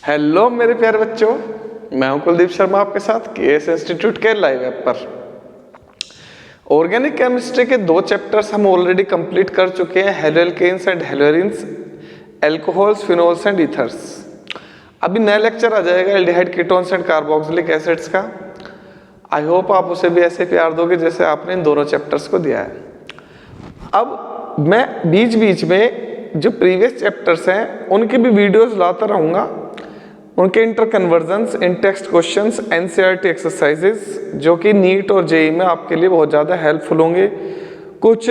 Hello मेरे प्यारे बच्चों, मैं हूं कुलदीप शर्मा आपके साथ केएस इंस्टीट्यूट के लाइव ऐप पर। ऑर्गेनिक केमिस्ट्री के 2 चैप्टर्स हम ऑलरेडी कंप्लीट कर चुके हैं, haloalkanes and haloarenes, alcohols, phenols and ethers. अभी नया लेक्चर आ जाएगा aldehyde ketones and carboxylic acids का। आई होप आप उसे भी ऐसे प्यार दोगे जैसे आपने इन दोनों चैप्टर्स को दिया है। अब मैं बीच बीच में जो प्रीवियस चैप्टर्स हैं उनकी भी वीडियोस लाता रहूँगा, उनके इंटर कन्वर्जन्स, इन टेक्स्ट क्वेश्चंस, एनसीईआरटी एक्सरसाइजेस जो कि नीट और जेईई में आपके लिए बहुत ज़्यादा हेल्पफुल होंगे। कुछ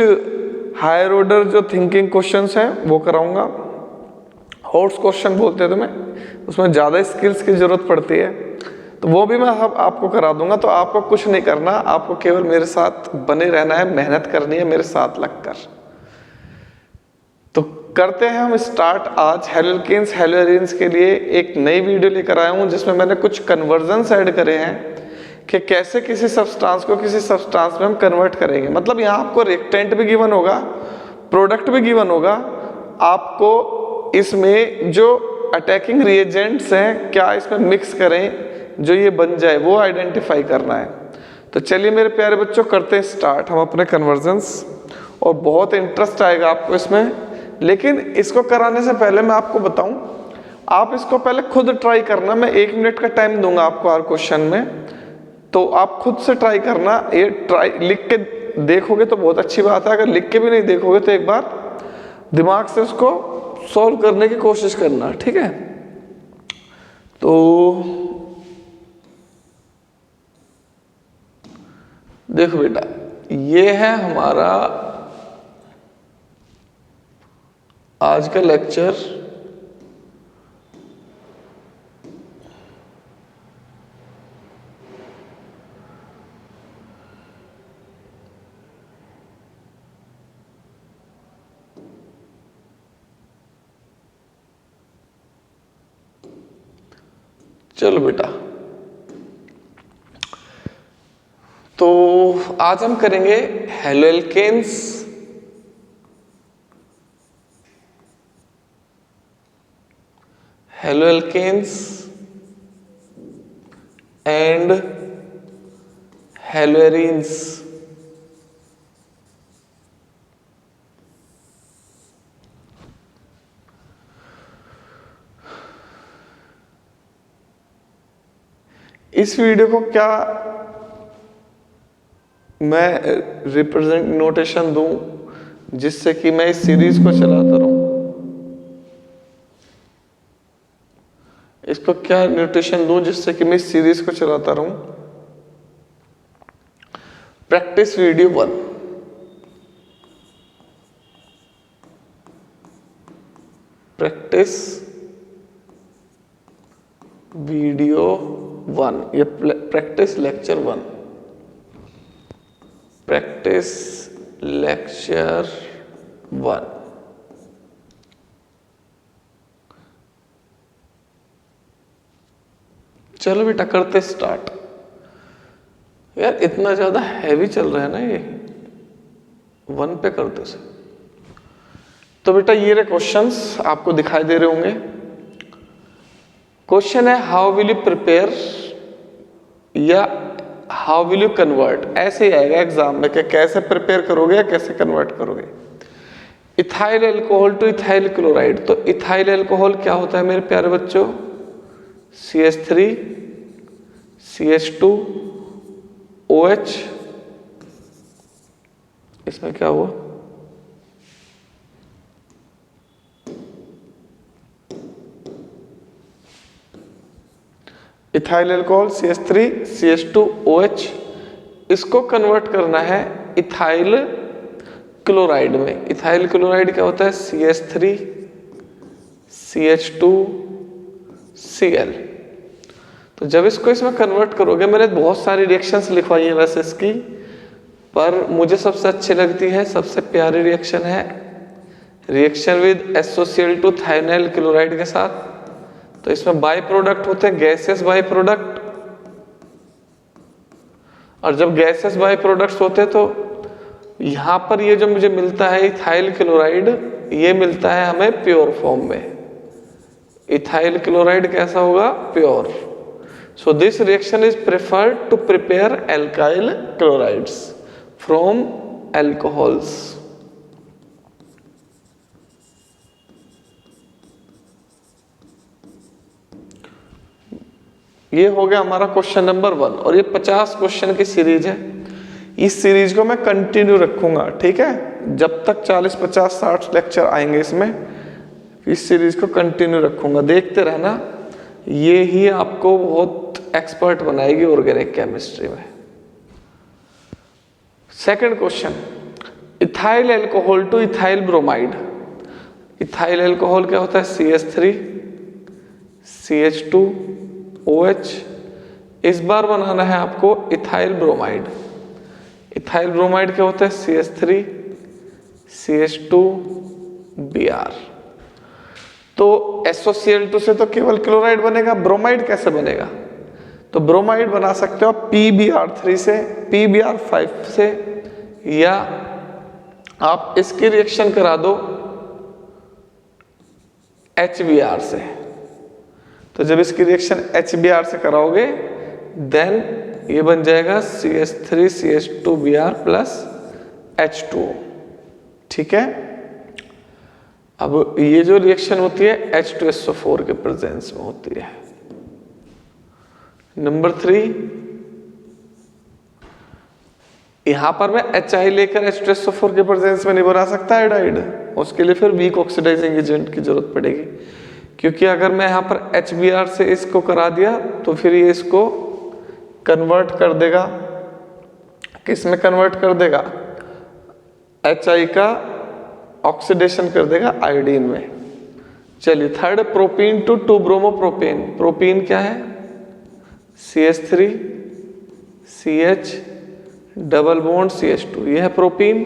हायर ऑर्डर जो थिंकिंग क्वेश्चंस हैं वो कराऊंगा। हॉट्स क्वेश्चन बोलते हैं तो मैं उसमें ज़्यादा स्किल्स की ज़रूरत पड़ती है, तो वो भी मैं आपको करा दूंगा। तो आपको कुछ नहीं करना, आपको केवल मेरे साथ बने रहना है, मेहनत करनी है मेरे साथ लगकर। तो करते हैं हम स्टार्ट आज हेलोएल्केन्स हेलोएरिन्स के लिए एक नई वीडियो लेकर आया हूं जिसमें मैंने कुछ कन्वर्जन्स ऐड करे हैं कि कैसे किसी सब्सटेंस को किसी सब्सटेंस में हम कन्वर्ट करेंगे। मतलब यहाँ आपको रिएक्टेंट भी गिवन होगा, प्रोडक्ट भी गिवन होगा, आपको इसमें जो अटैकिंग रिएजेंट्स हैं क्या इसमें मिक्स करें जो ये बन जाए वो आइडेंटिफाई करना है। तो चलिए मेरे प्यारे बच्चों करते हैं स्टार्ट हम अपने कन्वर्जन्स, और बहुत इंटरेस्ट आएगा आपको इसमें। लेकिन इसको कराने से पहले मैं आपको बताऊं, आप इसको पहले खुद ट्राई करना। मैं 1 मिनट का टाइम दूंगा आपको हर क्वेश्चन में, तो आप खुद से ट्राई करना। ये ट्राई लिख के देखोगे तो बहुत अच्छी बात है, अगर लिख के भी नहीं देखोगे तो एक बार दिमाग से उसको सॉल्व करने की कोशिश करना, ठीक है। तो देखो बेटा, ये है हमारा आज का लेक्चर। चलो बेटा, तो आज हम करेंगे हेलोएल्केन्स एंड हेलोएरिन्स। इस वीडियो को क्या मैं रिप्रेजेंट नोटेशन दूं जिससे कि मैं इस सीरीज को चलाता रहूं? इसको क्या नोटेशन दूं जिससे कि मैं इस सीरीज को चलाता रहूं? Practice video 1। प्रैक्टिस वीडियो 1 या प्रैक्टिस लेक्चर 1। Practice lecture 1। चलो बेटा करते स्टार्ट। यार इतना ज्यादा हैवी चल रहा है ना ये, 1 पे करते से। तो बेटा ये रहे क्वेश्चंस, आपको दिखाई दे रहे होंगे। क्वेश्चन है हाउ विल यू प्रिपेयर या हाउ विल यू कन्वर्ट, ऐसे ही आएगा एग्जाम में कि कैसे प्रिपेयर करोगे या कैसे कन्वर्ट करोगे। Ethyl alcohol two ethyl chloride. तो इथाइल अल्कोहल क्या होता है मेरे प्यारे बच्चों? CH3 CH2 OH। इसमें क्या हुआ? Ethyl alcohol CH3 CH2 OH, इसको कन्वर्ट करना है इथाइल क्लोराइड में। इथाइल क्लोराइड क्या होता है? CH3 CH2 Cl। तो जब इसको इसमें कन्वर्ट करोगे, मैंने बहुत सारी रिएक्शंस लिखवाई है वैसे इसकी, पर मुझे सबसे अच्छी लगती है, सबसे प्यारी रिएक्शन है रिएक्शन विद SOCl2 थाइनाइल क्लोराइड के साथ। तो इसमें बाई प्रोडक्ट होते हैं गैसेस बाई प्रोडक्ट, और जब गैसेस बाई प्रोडक्ट्स होते हैं तो यहाँ पर ये जो मुझे मिलता है इथाइल क्लोराइड, ये मिलता है हमें प्योर फॉर्म में। इथाइल क्लोराइड कैसा होगा? Pure. So this reaction is preferred to prepare alkyl chlorides from alcohols. ये हो गया हमारा क्वेश्चन नंबर 1 और ये 50 क्वेश्चन की सीरीज है। इस सीरीज को मैं कंटिन्यू रखूंगा, ठीक है, जब तक 40, 50, 60 लेक्चर आएंगे इसमें, इस सीरीज को कंटिन्यू रखूंगा। देखते रहना, ये ही आपको बहुत एक्सपर्ट बनाएगी ऑर्गेनिक केमिस्ट्री में। Second question, ethyl alcohol two ethyl bromide. Ethyl alcohol क्या होता है? CH3 CH2 OH। इस बार बनाना है आपको इथाइल ब्रोमाइड। इथाइल ब्रोमाइड क्या होता है? CH3 CH2 Br। तो SOCl2 से तो केवल क्लोराइड बनेगा, ब्रोमाइड कैसे बनेगा? तो ब्रोमाइड बना सकते हो आप PBr3 से, PBr5 से, या आप इसकी रिएक्शन करा दो HBr से। तो जब इसकी रिएक्शन HBr से कराओगे देन ये बन जाएगा CH3 CH2 Br plus H2O, ठीक है। अब ये जो रिएक्शन होती है H2SO4 के प्रेजेंस में होती है। नंबर 3, यहां पर मैं HI लेकर H2SO4 के प्रेजेंस में नहीं बना सकता आयोडाइड, उसके लिए फिर वीक ऑक्सीडाइजिंग एजेंट की जरूरत पड़ेगी, क्योंकि अगर मैं यहाँ पर HBr से इसको करा दिया तो फिर ये इसको कन्वर्ट कर देगा, किस में कन्वर्ट कर देगा? HI का ऑक्सीडेशन कर देगा आयोडीन में। चलिए third, propene to 2 bromo propane. Propene क्या है? CH3 CH double bond CH2, यह है प्रोपीन।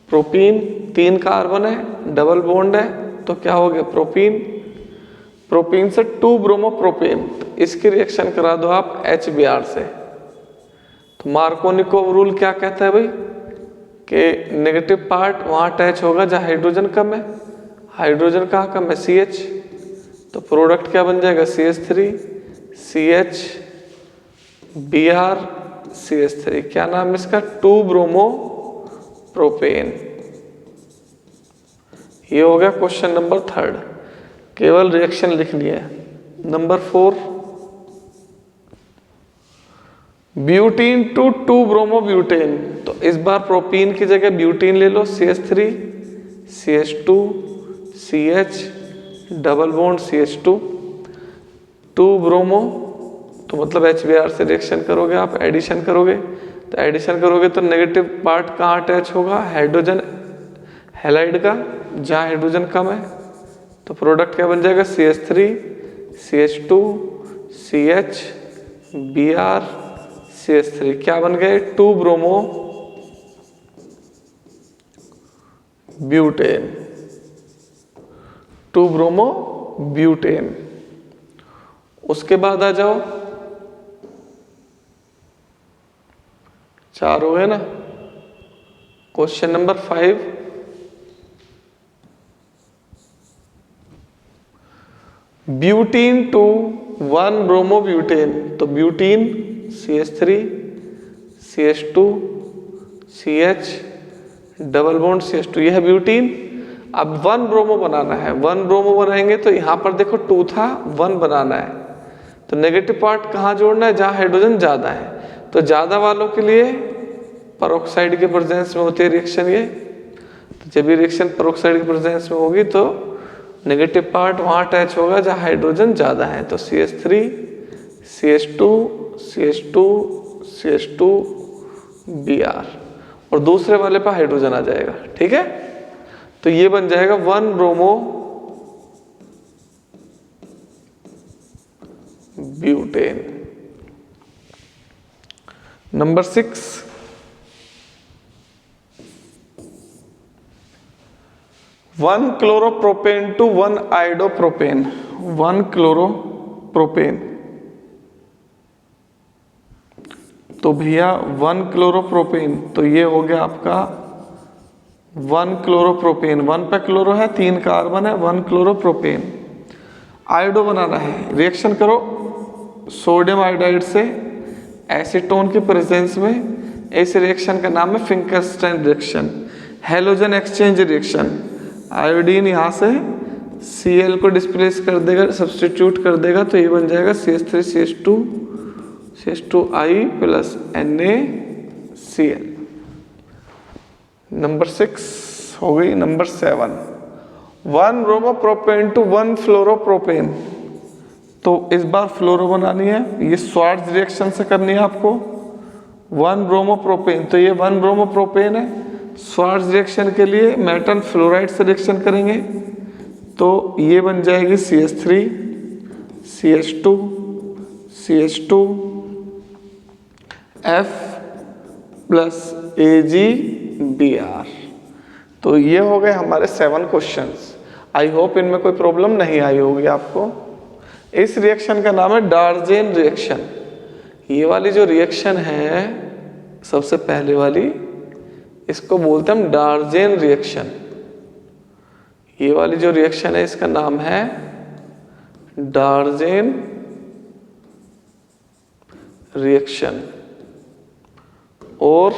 प्रोपीन 3 कार्बन है, डबल बॉन्ड है, तो क्या हो गया? प्रोपीन। प्रोपीन से 2 ब्रोमो प्रोपेन, तो इसकी रिएक्शन करा दो आप HBr से। तो मार्कोनिकोव रूल क्या कहता है भाई? कि नेगेटिव पार्ट वहां अटैच होगा जहां हाइड्रोजन कम है। हाइड्रोजन कहाँ कम है? CH। तो प्रोडक्ट क्या बन जाएगा? CH3 CH Br CH3। क्या नाम है इसका? 2 ब्रोमो प्रोपेन। ये हो गया क्वेश्चन नंबर 3, केवल रिएक्शन लिखनी है। Number 4, butene to 2 bromo butane. तो इस बार प्रोपीन की जगह ब्यूटीन ले लो, CH3 CH2 CH double bond CH2 2 bromo, तो मतलब HBr से रिएक्शन करोगे आप, एडिशन करोगे, तो एडिशन करोगे तो नेगेटिव पार्ट कहाँ अटैच होगा? हाइड्रोजन हैलाइड का, जहाँ हाइड्रोजन कम है। तो प्रोडक्ट क्या बन जाएगा? CH3 CH2 CH Br CH3। क्या बन गए? 2 ब्रोमो ब्यूटेन। 2 bromo butane. उसके बाद आ जाओ, 4 हो गए ना। Question number 5, butene to 1 bromo butane. तो butene CH3 CH2 CH double bond CH2, यह है ब्यूटीन। अब 1 ब्रोमो बनाना है। 1 ब्रोमो बनाएंगे तो यहां पर देखो 2 था, 1 बनाना है, तो नेगेटिव पार्ट कहाँ जोड़ना है? जहां हाइड्रोजन ज्यादा है। तो ज्यादा वालों के लिए पेरोक्साइड के प्रेजेंस में होती है रिएक्शन ये। तो जब ये रिएक्शन पेरोक्साइड के प्रेजेंस में होगी तो नेगेटिव पार्ट वहां अटैच होगा जहां हाइड्रोजन ज्यादा है। तो CH3 CH2 CH2 CH2 Br, और दूसरे वाले पर हाइड्रोजन आ जाएगा, ठीक है। तो ये बन जाएगा 1 bromo butane. Number 6, 1 chloropropane to 1 iodopropane. 1 chloropropane, तो भैया 1 क्लोरोप्रोपेन, तो ये हो गया आपका 1 क्लोरोप्रोपेन। 1 पे क्लोरो है, 3 कार्बन है, 1 क्लोरोप्रोपेन। आयोडो बनाना है, रिएक्शन करो सोडियम आयोडाइड से एसीटोन की प्रेजेंस में। इस रिएक्शन का नाम है Finkelstein reaction, halogen exchange reaction. Iodine यहाँ से Cl को डिस्प्लेस कर देगा, सब्स्टिट्यूट कर देगा, तो ये बन जाएगा CH3CH2I प्लस NaCl। नंबर 6 हो गई। Number 7, 1 bromopropane to 1 fluoropropane. तो इस बार फ्लोरो बनानी है, ये स्वार्ट्ज रिएक्शन से करनी है आपको। 1 ब्रोमोप्रोपेन, तो ये 1 ब्रोमोप्रोपेन है। स्वार्ट्ज रिएक्शन के लिए मेटल फ्लोराइड से रिएक्शन करेंगे, तो ये बन जाएगी CH3 CH2 CH2 F plus AgBr। तो ये हो गए हमारे 7 क्वेश्चंस। आई होप इनमें कोई प्रॉब्लम नहीं आई होगी आपको। इस रिएक्शन का नाम है डार्जेन रिएक्शन। ये वाली जो रिएक्शन है सबसे पहले वाली, इसको बोलते हैं हम डार्जेन रिएक्शन। ये वाली जो रिएक्शन है इसका नाम है डार्जेन रिएक्शन। और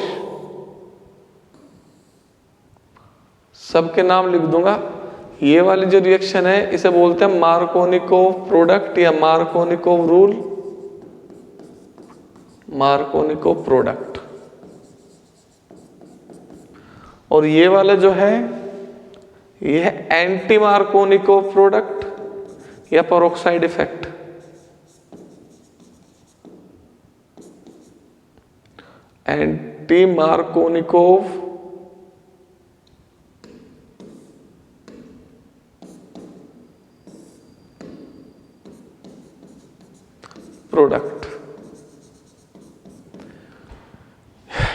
सबके नाम लिख दूंगा। ये वाली जो रिएक्शन है इसे बोलते हैं मार्कोनिकोव प्रोडक्ट या मार्कोनिकोव रूल, मार्कोनिकोव प्रोडक्ट। और ये वाला जो है ये है एंटी मार्कोनिकोव प्रोडक्ट या peroxide effect. Anti Markovnikov product.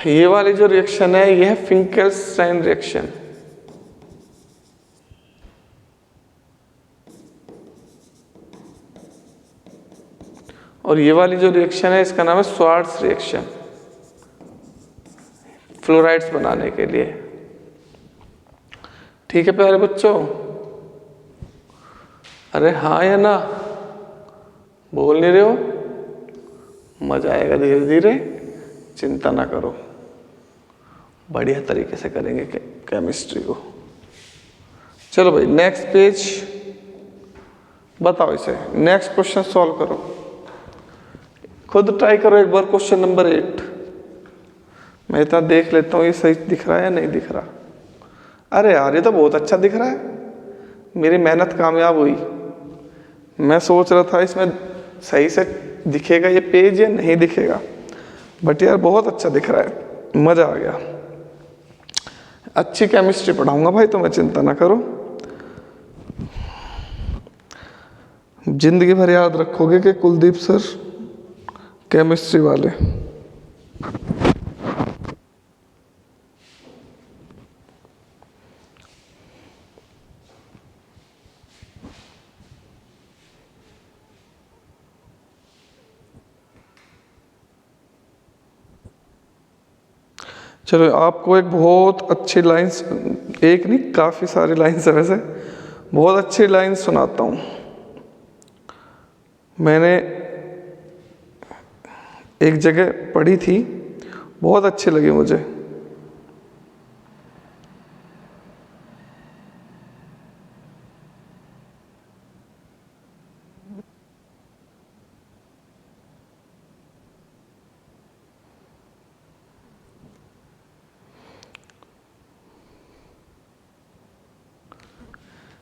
ये वाली जो रिएक्शन है ये है फिंकरस्टाइन रिएक्शन। और ये वाली जो रिएक्शन है इसका नाम है स्वार्ट्ज रिएक्शन, फ्लोराइड्स बनाने के लिए। ठीक है प्यारे बच्चों, अरे हाँ या ना बोल नहीं रहे हो? मजा आएगा धीरे धीरे, चिंता ना करो, बढ़िया तरीके से करेंगे केमिस्ट्री को। चलो भाई नेक्स्ट पेज बताओ, इसे नेक्स्ट क्वेश्चन सॉल्व करो। खुद ट्राई करो एक बार क्वेश्चन नंबर 8। मैं इतना देख लेता हूँ ये सही दिख रहा है या नहीं दिख रहा। अरे यार ये तो बहुत अच्छा दिख रहा है, मेरी मेहनत कामयाब हुई। मैं सोच रहा था इसमें सही से दिखेगा ये पेज या नहीं दिखेगा, बट यार बहुत अच्छा दिख रहा है, मज़ा आ गया। अच्छी केमिस्ट्री पढ़ाऊंगा भाई, तो मैं चिंता ना करो, जिंदगी भर याद रखोगे कि कुलदीप सर केमिस्ट्री वाले। चलो आपको एक बहुत अच्छी लाइन्स, एक नहीं काफ़ी सारी लाइन्स है वैसे, बहुत अच्छी लाइन्स सुनाता हूँ। मैंने एक जगह पढ़ी थी, बहुत अच्छी लगी मुझे।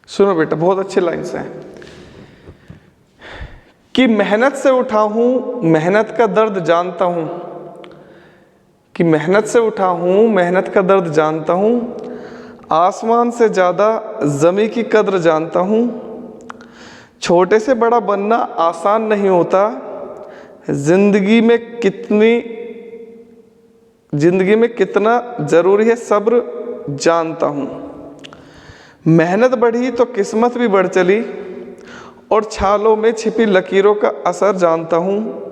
सुनो बेटा, बहुत अच्छी लाइन्स हैं कि मेहनत से उठा हूं, मेहनत का दर्द जानता हूं, कि मेहनत से उठा हूं, मेहनत का दर्द जानता हूं, आसमान से ज़्यादा ज़मीं की कद्र जानता हूं, छोटे से बड़ा बनना आसान नहीं होता, जिंदगी में कितना ज़रूरी है सब्र जानता हूं, मेहनत बढ़ी तो किस्मत भी बढ़ चली, और छालों में छिपी लकीरों का असर जानता हूँ,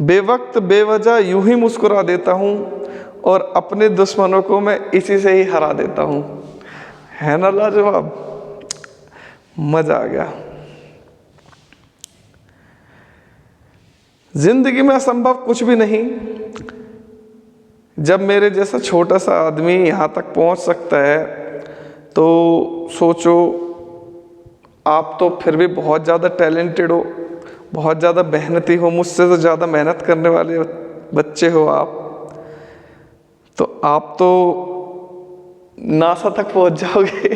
बेवक्त बेवजह यूं ही मुस्कुरा देता हूँ, और अपने दुश्मनों को मैं इसी से ही हरा देता हूँ। है ना लाजवाब, मज़ा आ गया। जिंदगी में असंभव कुछ भी नहीं। जब मेरे जैसा छोटा सा आदमी यहाँ तक पहुँच सकता है तो सोचो आप तो फिर भी बहुत ज़्यादा टैलेंटेड हो, बहुत ज़्यादा मेहनती हो, मुझसे तो ज़्यादा मेहनत करने वाले बच्चे हो आप तो नासा तक पहुँच जाओगे।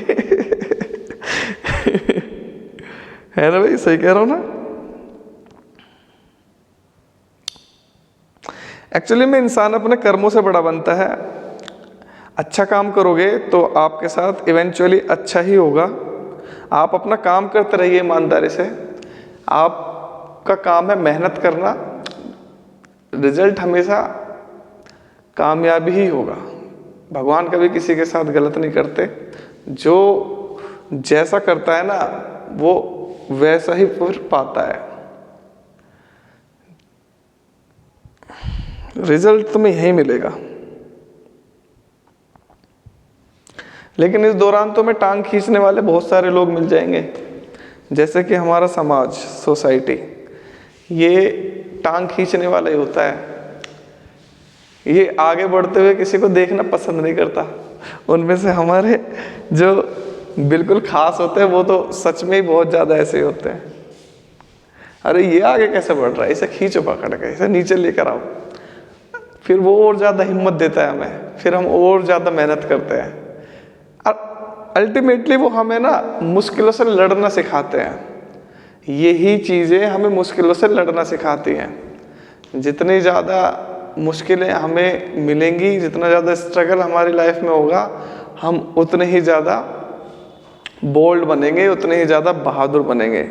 है ना भाई, सही कह रहा हूँ ना। एक्चुअली में इंसान अपने कर्मों से बड़ा बनता है। अच्छा काम करोगे तो आपके साथ इवेंचुअली अच्छा ही होगा। आप अपना काम करते रहिए ईमानदारी से, आपका काम है मेहनत करना, रिजल्ट हमेशा कामयाबी ही होगा। भगवान कभी किसी के साथ गलत नहीं करते, जो जैसा करता है ना वो वैसा ही फिर पाता है। रिजल्ट तुम्हें यही मिलेगा। लेकिन इस दौरान तुम्हें टांग खींचने वाले बहुत सारे लोग मिल जाएंगे, जैसे कि हमारा समाज, सोसाइटी, ये टांग खींचने वाला ही होता है। ये आगे बढ़ते हुए किसी को देखना पसंद नहीं करता। उनमें से हमारे जो बिल्कुल खास होते हैं वो तो सच में ही बहुत ज़्यादा ऐसे ही होते हैं। अरे ये आगे कैसे बढ़ रहा है, इसे खींचो पकड़ के, इसे नीचे लेकर आओ। फिर वो और ज़्यादा हिम्मत देता है हमें, फिर हम और ज़्यादा मेहनत करते हैं। और अल्टीमेटली वो हमें ना मुश्किलों से लड़ना सिखाते हैं। यही चीज़ें हमें मुश्किलों से लड़ना सिखाती हैं। जितनी ज़्यादा मुश्किलें हमें मिलेंगी, जितना ज़्यादा स्ट्रगल हमारी लाइफ में होगा, हम उतने ही ज़्यादा बोल्ड बनेंगे, उतने ही ज़्यादा बहादुर बनेंगे।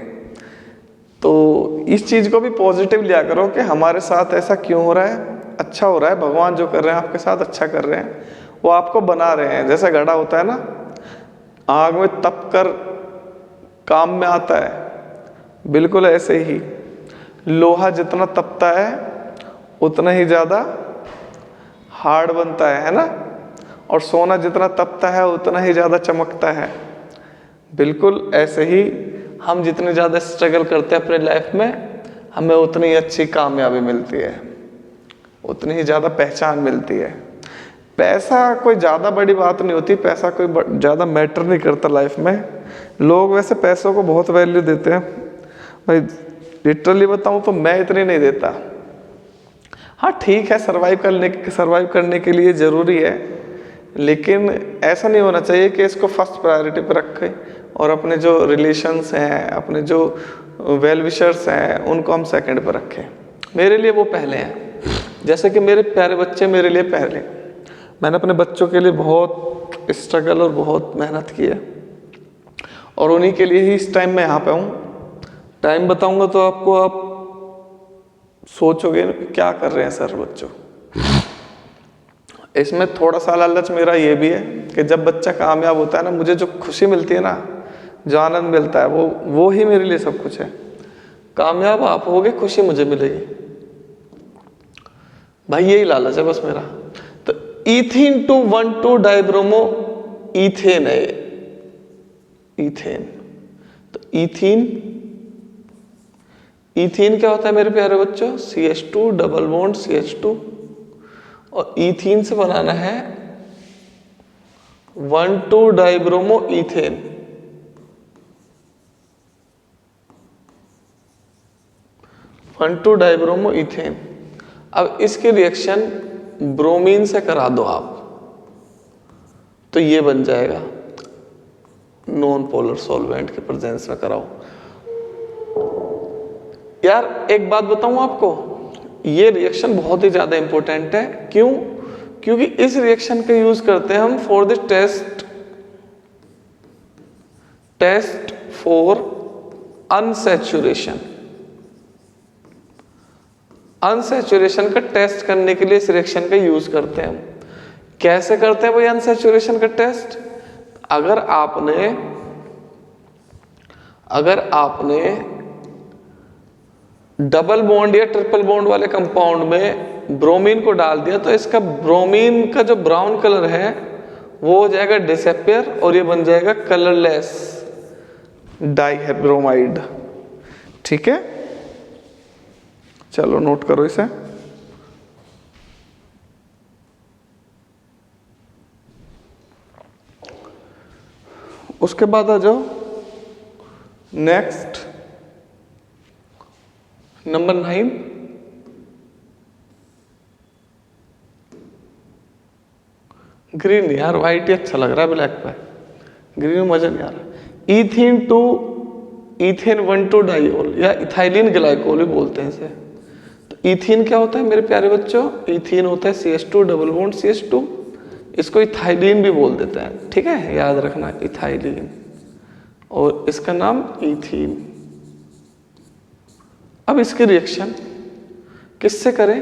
तो इस चीज़ को भी पॉजिटिव लिया करो कि हमारे साथ ऐसा क्यों हो रहा है, अच्छा हो रहा है, भगवान जो कर रहे हैं आपके साथ अच्छा कर रहे हैं, वो आपको बना रहे हैं। जैसे घड़ा होता है ना, आग में तप कर काम में आता है, बिल्कुल ऐसे ही लोहा जितना तपता है उतना ही ज़्यादा हार्ड बनता है ना। और सोना जितना तपता है उतना ही ज़्यादा चमकता है। बिल्कुल ऐसे ही हम जितने ज़्यादा स्ट्रगल करते हैं अपने लाइफ में, हमें उतनी अच्छी कामयाबी मिलती है, उतनी ही ज़्यादा पहचान मिलती है। पैसा कोई ज़्यादा बड़ी बात नहीं होती, पैसा कोई ज़्यादा मैटर नहीं करता लाइफ में। लोग वैसे पैसों को बहुत वैल्यू देते हैं भाई, लिटरली बताऊँ तो मैं इतनी नहीं देता। हाँ ठीक है, सर्वाइव करने के लिए ज़रूरी है, लेकिन ऐसा नहीं होना चाहिए कि इसको फर्स्ट प्रायोरिटी पर रखें और अपने जो रिलेशंस हैं, अपने जो वेल विशर्स हैं, उनको हम सेकंड पर रखें। मेरे लिए वो पहले हैं। जैसे कि मेरे प्यारे बच्चे मेरे लिए पहले। मैंने अपने बच्चों के लिए बहुत स्ट्रगल और बहुत मेहनत की है, और उन्हीं के लिए ही इस टाइम में यहाँ पे हूँ। टाइम बताऊँगा तो आपको, आप सोचोगे क्या कर रहे हैं सर बच्चों। इसमें थोड़ा सा लालच मेरा ये भी है कि जब बच्चा कामयाब होता है ना, मुझे जो खुशी मिलती है ना, जो आनंद मिलता है, वो ही मेरे लिए सब कुछ है। कामयाब आप होगे, खुशी मुझे मिलेगी भाई, यही लालच है बस मेरा। तो इथीन टू 1,2 डाइब्रोमो इथेन है, इथेन। तो इथीन क्या होता है मेरे प्यारे बच्चों? CH2 डबल बॉन्ड CH2, और इथीन से बनाना है 1,2 डाइब्रोमो इथेन। Dibromo ethane. अब इसकी रिएक्शन ब्रोमीन से करा दो आप, तो ये बन जाएगा नॉन पोलर सॉल्वेंट के प्रेजेंस में कराओ। यार एक बात बताऊं आपको, ये रिएक्शन बहुत ही ज्यादा इंपॉर्टेंट है। क्यों? क्योंकि इस रिएक्शन का यूज करते हैं हम for the test for unsaturation. Unsaturation का टेस्ट करने के लिए इस रिएक्शन का यूज करते हैं हम। कैसे करते हैं भाई अनसैचुरेशन का टेस्ट? अगर आपने डबल बॉन्ड या ट्रिपल बॉन्ड वाले कंपाउंड में ब्रोमीन को डाल दिया, तो इसका ब्रोमीन का जो ब्राउन कलर है वो हो जाएगा डिसअपियर, और ये बन जाएगा कलरलेस डाइब्रोमाइड। ठीक है, चलो नोट करो इसे। उसके बाद आ जाओ नेक्स्ट नंबर 9। ग्रीन यार, व्हाइट ही अच्छा लग रहा है ब्लैक पे, ग्रीन में मजा नहीं आ रहा। इथीन टू इथेन 1,2 डाइऑल या इथाइलिन ग्लाइकोल भी बोलते हैं इसे। तो इथीन क्या होता है मेरे प्यारे बच्चों? इथीन होता है CH2 डबल बॉन्ड CH2, इसको इथाइलिन भी बोल देते हैं, ठीक है, याद रखना इथाइलिन, और इसका नाम इथीन। अब इसकी रिएक्शन किससे करें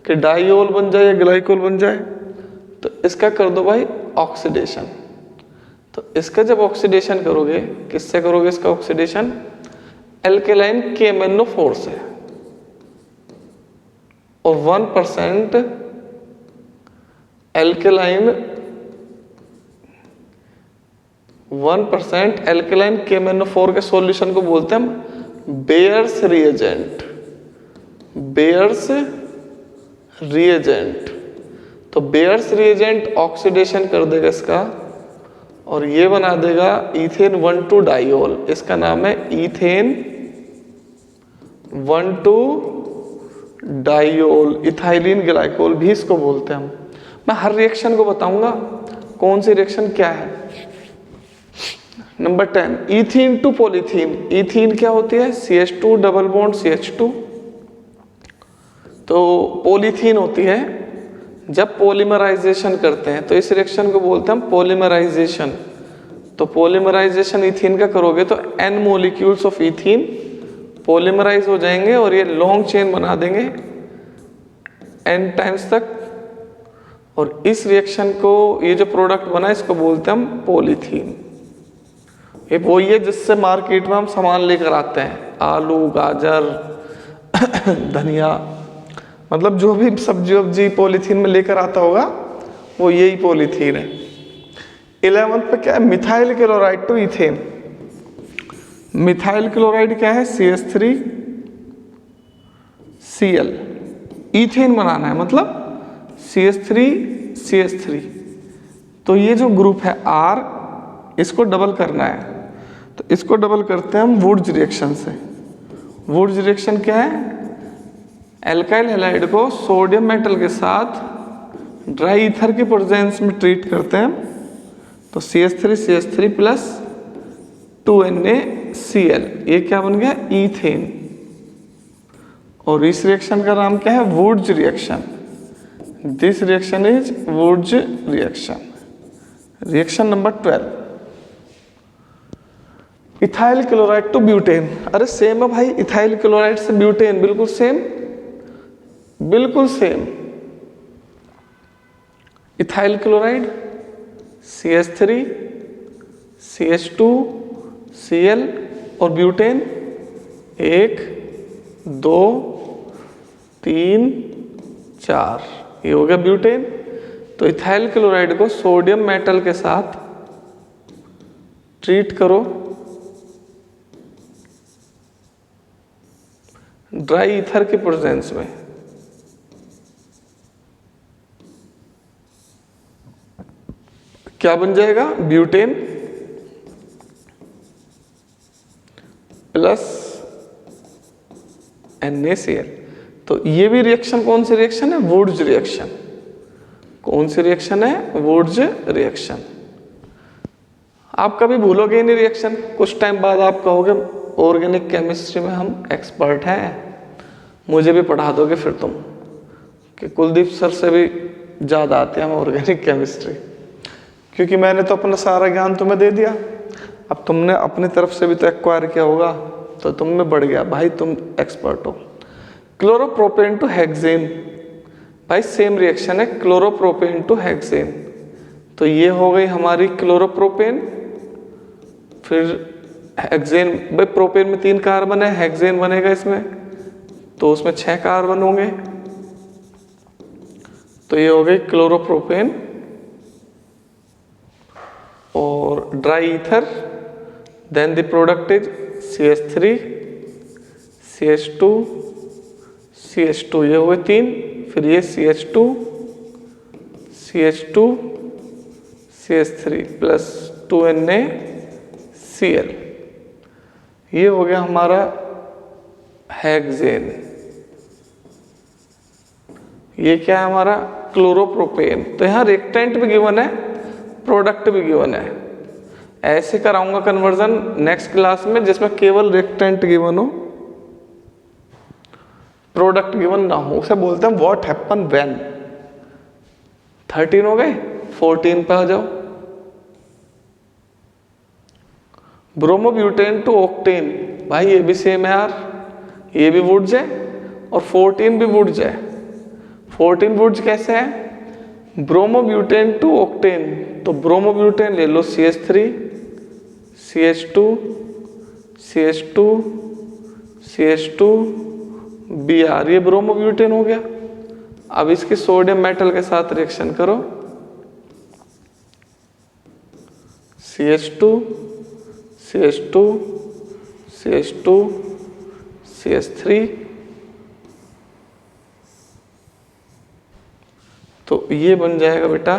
कि डाइऑल बन जाए या ग्लाइकोल बन जाए? तो इसका कर दो भाई ऑक्सीडेशन। तो इसका जब ऑक्सीडेशन करोगे, किससे करोगे इसका ऑक्सीडेशन? एल्केलाइन KMnO4 से, और 1% एल्केलाइन 1% एल्केलाइन KMnO4 के सॉल्यूशन को बोलते हैं हम बेयर्स रिएजेंट। बेयर्स रिएजेंट, तो बेयर्स रिएजेंट ऑक्सीडेशन कर देगा इसका, और ये बना देगा इथेन 1,2 डाइऑल। इसका नाम है इथेन 1,2 डाइऑल, इथाइलिन ग्लाइकोल भी इसको बोलते हैं हम। मैं हर रिएक्शन को बताऊंगा कौन सी रिएक्शन क्या है। Number 10 ethene to polythene. Ethene क्या होती है? CH2 double bond CH2। तो पॉलीथीन होती है जब पॉलीमराइजेशन करते हैं, तो इस रिएक्शन को बोलते हैं हम पॉलीमराइजेशन। तो पॉलीमराइजेशन इथीन का करोगे तो N molecules of ethene polymerise हो जाएंगे और ये लॉन्ग चेन बना देंगे N टाइम्स तक, और इस रिएक्शन को, ये जो प्रोडक्ट बना इसको बोलते हैं हम पॉलीथीन। ये वही है जिससे मार्केट में हम सामान लेकर आते हैं, आलू, गाजर, धनिया, मतलब जो भी सब्जी वब्जी पॉलीथीन में लेकर आता होगा वो यही पॉलीथीन है। 11 पे क्या है? Methyl chloride to ethane. Methyl chloride क्या है? CH3 Cl। इथेन बनाना है मतलब CH3 CH3। तो ये जो ग्रुप है R, इसको डबल करना है, तो इसको डबल करते हैं हम वुड्स रिएक्शन से। वुड्स रिएक्शन क्या है? एल्काइल हैलाइड को सोडियम मेटल के साथ ड्राई ईथर के प्रेजेंस में ट्रीट करते हैं, तो CH3 प्लस 2NaCl, ये क्या बन गया? ईथेन। और इस रिएक्शन का नाम क्या है? Wurtz reaction. This reaction is Wurtz reaction. Reaction number 12 ethyl chloride to butane. अरे सेम है भाई, इथाइल क्लोराइड से ब्यूटेन, बिल्कुल सेम, बिल्कुल same. Ethyl chloride CH3 CH2 Cl और ब्यूटेन 1 2 3 4, ये हो गया ब्यूटेन। तो इथाइल क्लोराइड को सोडियम मेटल के साथ ट्रीट करो ड्राई ईथर के प्रेजेंस में, क्या बन जाएगा? Butane plus NaCl। तो ये भी रिएक्शन कौन सी रिएक्शन है? Wurtz reaction. कौन सी रिएक्शन है? Wurtz reaction. आप कभी भूलोगे नहीं रिएक्शन, कुछ टाइम बाद आप कहोगे ऑर्गेनिक केमिस्ट्री में हम एक्सपर्ट हैं, मुझे भी पढ़ा दोगे फिर तुम, कि कुलदीप सर से भी ज़्यादा आते हैं हम ऑर्गेनिक केमिस्ट्री, क्योंकि मैंने तो अपना सारा ज्ञान तुम्हें दे दिया। अब तुमने अपनी तरफ से भी तो एक्वायर किया होगा, तो तुम में बढ़ गया भाई, तुम एक्सपर्ट हो। क्लोरोप्रोपेन टू हेक्सेन, भाई सेम रिएक्शन है, क्लोरोप्रोपेन टू हेक्सेन। तो ये हो गई हमारी क्लोरोप्रोपेन, फिर हेक्सेन। भाई प्रोपेन में 3 कार्बन है, हेक्सेन बनेगा इसमें, तो उसमें 6 कार्बन होंगे, तो ये हो गई क्लोरोप्रोपेन। और dry ether, then the product is CH3 CH2 CH2, ये हो गए 3, फिर ये CH2 CH3 प्लस 2NaCl, ये हो गया हमारा हेक्सेन। ये क्या है हमारा क्लोरोप्रोपेन। तो यहाँ रिएक्टेंट भी गिवन है, प्रोडक्ट भी गिवन है। ऐसे कराऊंगा कन्वर्जन नेक्स्ट क्लास में जिसमें केवल रिएक्टेंट गिवन हो, प्रोडक्ट गिवन ना हो। उसे बोलते हैं व्हाट हैपन व्हेन। 13 हो गए, 14 पे आ जाओ। ब्रोमोब्यूटेन टू ऑक्टेन, भाई ये भी सेम है यार, ये भी वुड्स है और 14 भी वुड्स है। 14 वुड्स कैसे है? ब्रोमोब्यूटेन टू ऑक्टेन, तो ब्रोमोब्यूटेन ले लो CH3 CH2 CH2 CH2 Br, ये ब्रोमोब्यूटेन हो गया। अब इसके सोडियम मेटल के साथ रिएक्शन करो, CH2 CH2 CH2 CH3, तो ये बन जाएगा बेटा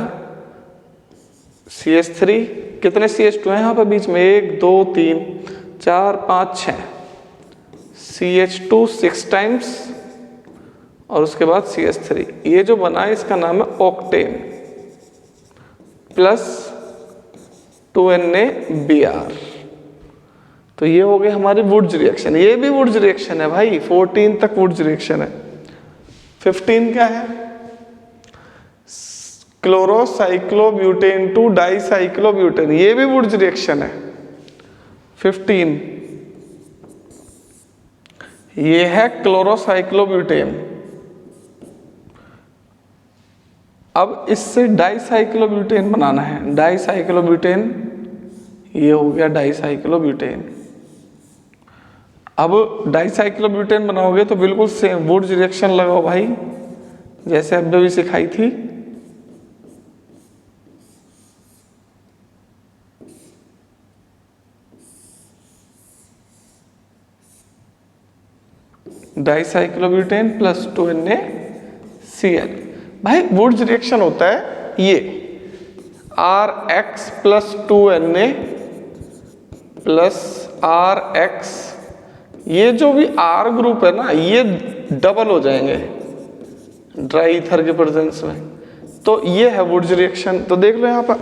CH3, कितने CH2 हैं यहाँ पर बीच में? 1 2 3 4 5 6, CH2 6 टाइम्स और उसके बाद CH3, ये जो बना है इसका नाम है ऑक्टेन प्लस 2NaBr। तो ये हो गई हमारी वुड्स रिएक्शन। ये भी वुड्स रिएक्शन है भाई, 14 तक वुड्स रिएक्शन है। 15 क्या है? क्लोरोसाइक्लोब्यूटेन टू डाइसाइक्लोब्यूटेन, ये भी वुड्स रिएक्शन है। 15 ये है क्लोरोसाइक्लोब्यूटेन। अब इससे डाइसाइक्लोब्यूटेन बनाना है, डाइसाइक्लोब्यूटेन, ये हो गया डाइसाइक्लोब्यूटेन। अब डाइसाइक्लोब्यूटेन बनाओगे तो बिल्कुल सेम वुड्स रिएक्शन लगाओ भाई, जैसे अभी भी सिखाई थी। डाइसाइक्लोब्यूटेन प्लस 2NaCl, भाई वुड्स रिएक्शन होता है ये RX plus 2Na plus RX, ये जो भी R ग्रुप है ना ये डबल हो जाएंगे ड्राई ईथर के प्रेजेंस में, तो ये है वुड्स रिएक्शन। तो देख लो यहाँ पर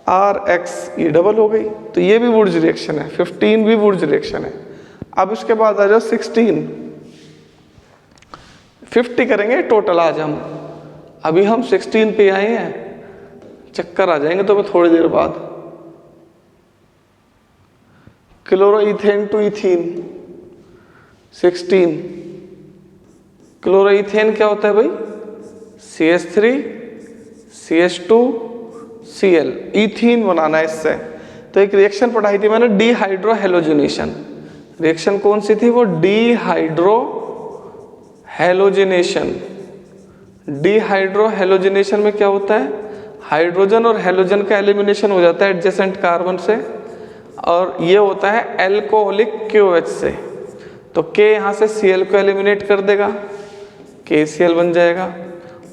RX ये डबल हो गई, तो ये भी वुड्स रिएक्शन है। 15 भी वुड्स रिएक्शन है। अब इसके बाद आ जाओ 16, 50 करेंगे टोटल आज हम। अभी हम 16 पे आए हैं, चक्कर आ जाएंगे तो मैं थोड़ी देर बाद। क्लोरोइथेन टू इथीन 16, क्लोरोइथेन क्या होता है भाई? CH3 CH2 Cl, इथीन बनाना है इससे। तो एक रिएक्शन पढ़ाई थी मैंने, डिहाइड्रो हेलोजिनेशन। रिएक्शन कौन सी थी? वो डिहाइड्रो हेलोजिनेशन। डिहाइड्रो हेलोजिनेशन में क्या होता है? हाइड्रोजन और हेलोजन का एलिमिनेशन हो जाता है एडजेसेंट कार्बन से, और ये होता है एल्कोहलिक KOH से। तो K यहाँ से Cl को एलिमिनेट कर देगा, KCl बन जाएगा,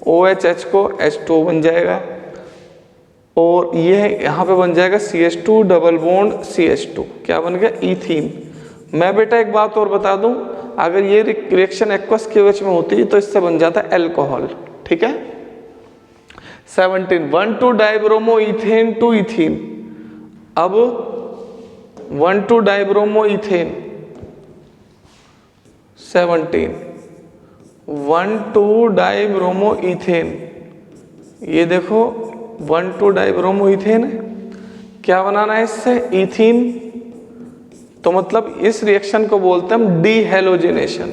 OH को H2O बन जाएगा, और ये यहाँ पे बन जाएगा CH2 डबल बॉन्ड CH2, क्या बन गया? ईथीन। मैं बेटा एक बात और बता दूं, अगर ये रिएक्शन एक्वस KOH में होती तो इससे बन जाता है अल्कोहल, ठीक है। 17 1,2 डाइब्रोमो इथेन टू इथीन। अब 1,2 डाइब्रोमो इथेन 17 1,2 डाइब्रोमो इथेन, ये देखो 1,2 डाइब्रोमो इथेन है। क्या बनाना है इससे? इथीन। तो मतलब इस रिएक्शन को बोलते हैं हम डीहेलोजिनेशन।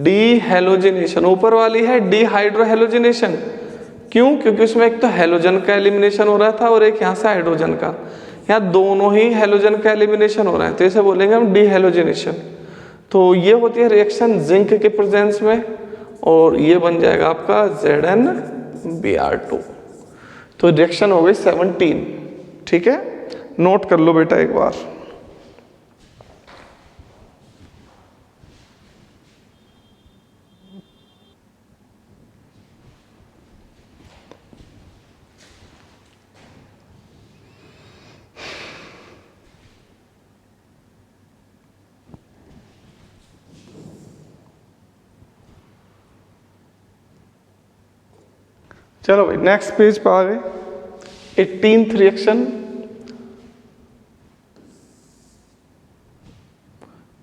डीहेलोजिनेशन ऊपर वाली है डिहाइड्रोहेलोजिनेशन। क्यों? क्योंकि उसमें एक तो हेलोजन का एलिमिनेशन हो रहा था और एक यहाँ से हाइड्रोजन का, यहाँ दोनों ही हेलोजन का एलिमिनेशन हो रहा है, तो इसे बोलेंगे हम डीहेलोजिनेशन। तो ये होती है रिएक्शन जिंक के प्रेजेंस में, और ये बन जाएगा आपका ZnBr2। तो रिएक्शन हो गई 17, ठीक है। नोट कर लो बेटा एक बार। चलो भाई नेक्स्ट पेज पे आ गए। 18th रिएक्शन,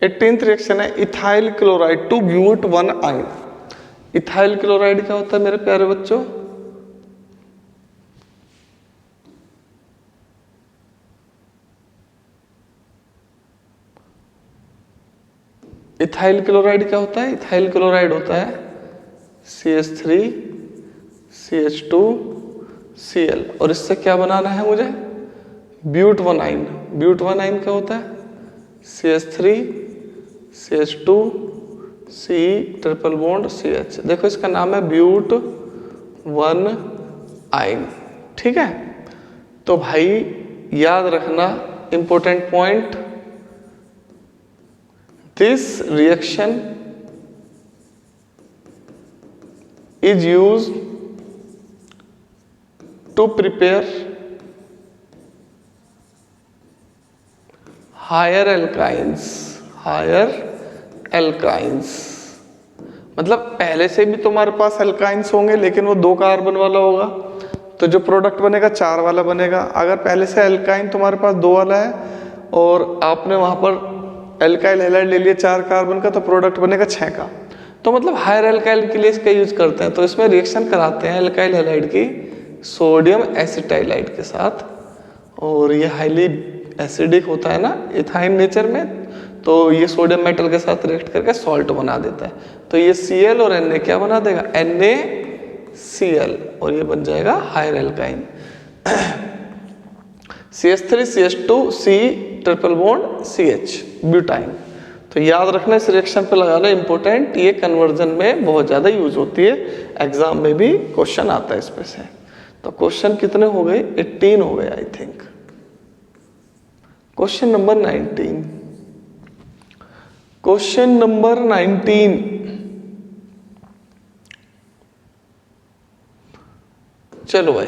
18th रिएक्शन है ethyl chloride to but 1 yne. Ethyl chloride क्या होता है मेरे प्यारे बच्चों? इथाइल क्लोराइड क्या होता है? इथाइल क्लोराइड होता है CH3 CH2 Cl, और इससे क्या बनाना है मुझे? ब्यूट 1 आयन। ब्यूट 1 आयन क्या होता है? CH3 CH2 C triple bond CH। देखो इसका नाम है ब्यूट 1 आयन। ठीक है, तो भाई याद रखना important point, this reaction is used to prepare higher alkynes। higher alkynes मतलब पहले से भी तुम्हारे पास अल्काइंस होंगे लेकिन वो 2 कार्बन वाला होगा, तो जो प्रोडक्ट बनेगा 4 वाला बनेगा। अगर पहले से अल्काइन तुम्हारे पास 2 वाला है और आपने वहां पर एल्काइल हैलाइड ले लिया 4 कार्बन का, तो प्रोडक्ट बनेगा 6 का। तो मतलब हायर एल्काइल के लिए इसका यूज करते हैं। तो इसमें रिएक्शन कराते हैं एल्काइल हैलाइड की सोडियम एसिटाइलाइड के साथ, और ये हाईली एसिडिक होता है ना इथाइन नेचर में, तो ये सोडियम मेटल के साथ रिएक्ट करके सॉल्ट बना देता है। तो ये Cl और Na क्या बना देगा? NaCl, और ये बन जाएगा higher alkyne. CH3 CH2 C triple bond CH butyne. तो याद रखना इस रिएक्शन पे लगा लो, इंपॉर्टेंट, ये कन्वर्जन में बहुत ज्यादा यूज होती है, एग्जाम में भी क्वेश्चन आता है इस पे से। तो क्वेश्चन कितने हो गए? 18 हो गए I think. Question number 19। Question number 19, चलो भाई,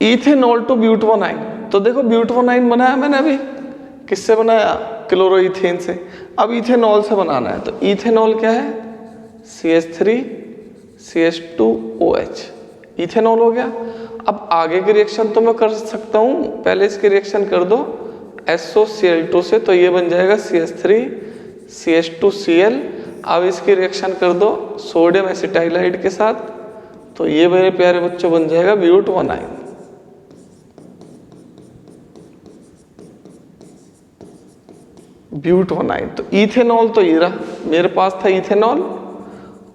इथेनॉल टू ब्यूट 1 आयन। तो देखो ब्यूट 1 आयन बनाया मैंने अभी, किससे बनाया? क्लोरोइथेन से। अब इथेनॉल से बनाना है, तो इथेनॉल क्या है? CH3 CH2OH, इथेनॉल हो गया। अब आगे की रिएक्शन तो मैं कर सकता हूं, पहले इसकी रिएक्शन कर दो SOCl2 से, तो ये बन जाएगा CH3 CH2Cl। अब इसकी रिएक्शन कर दो सोडियम एसिटाइलाइड के साथ, तो ये मेरे प्यारे बच्चों बन जाएगा ब्यूट 1 आयन। But 1 yne. तो इथेनॉल तो ये रहा, मेरे पास था इथेनॉल।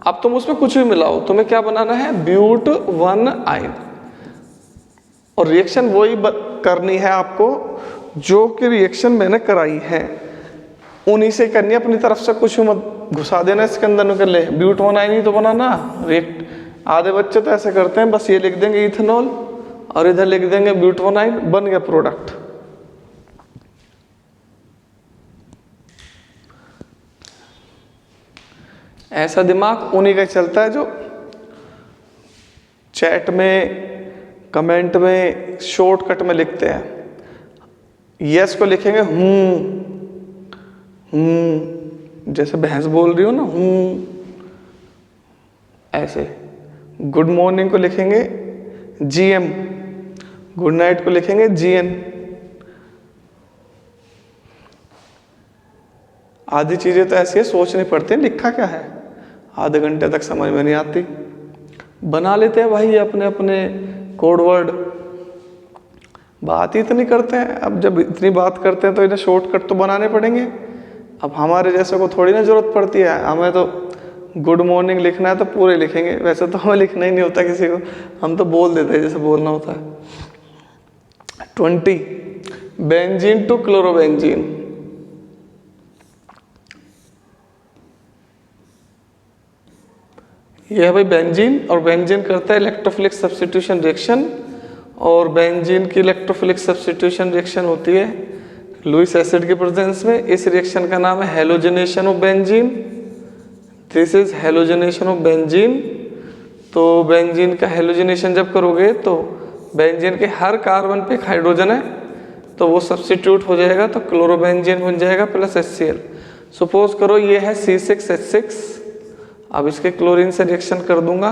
अब तुम उसमें कुछ भी मिलाओ, तुम्हें क्या बनाना है? ब्यूट 1 आयन। और रिएक्शन वही करनी है आपको जो कि रिएक्शन मैंने कराई है, उन्हीं से करनी है, अपनी तरफ से कुछ मत घुसा देना इसके अंदर, निकल ले। ब्यूट 1 आयन ही तो बनाना। रिएक्ट आधे बच्चे तो ऐसे करते हैं, बस ये लिख देंगे इथेनॉल और इधर लिख देंगे ब्यूट 1 आयन, बन गया प्रोडक्ट। ऐसा दिमाग उन्हीं का चलता है जो चैट में कमेंट में शॉर्टकट में लिखते हैं। यस को लिखेंगे जैसे भैंस बोल रही हो ना, ऐसे। गुड मॉर्निंग को लिखेंगे GM, गुड नाइट को लिखेंगे GN। आधी चीजें तो ऐसी है सोचनी पड़ती है, लिखा क्या है आधे घंटे तक समझ में नहीं आती। बना लेते हैं भाई अपने अपने कोड वर्ड, बात ही इतनी करते हैं। अब जब इतनी बात करते हैं तो इन्हें शॉर्टकट तो बनाने पड़ेंगे। अब हमारे जैसे को थोड़ी ना जरूरत पड़ती है, हमें तो गुड मॉर्निंग लिखना है तो पूरे लिखेंगे। वैसे तो हमें लिखना ही नहीं होता किसी को, हम तो बोल देते हैं जैसे बोलना होता है। 20 बेंजीन टू क्लोरोबेंजीन। यह है भाई बेंजीन, और बेंजीन करता है इलेक्ट्रोफिलिक सब्स्टिट्यूशन रिएक्शन, और बेंजीन की इलेक्ट्रोफिलिक सब्स्टिट्यूशन रिएक्शन होती है लुईस एसिड के प्रेजेंस में। इस रिएक्शन का नाम है halogenation of benzene. This is halogenation of benzene. तो बेंजीन का हेलोजनेशन जब करोगे तो बेंजीन के हर कार्बन पे एक हाइड्रोजन है, तो वो सब्स्टिट्यूट हो जाएगा, तो क्लोरोबेंजीन बन जाएगा प्लस HCl। सपोज करो ये है C6H6, अब इसके क्लोरीन से रिएक्शन कर दूंगा,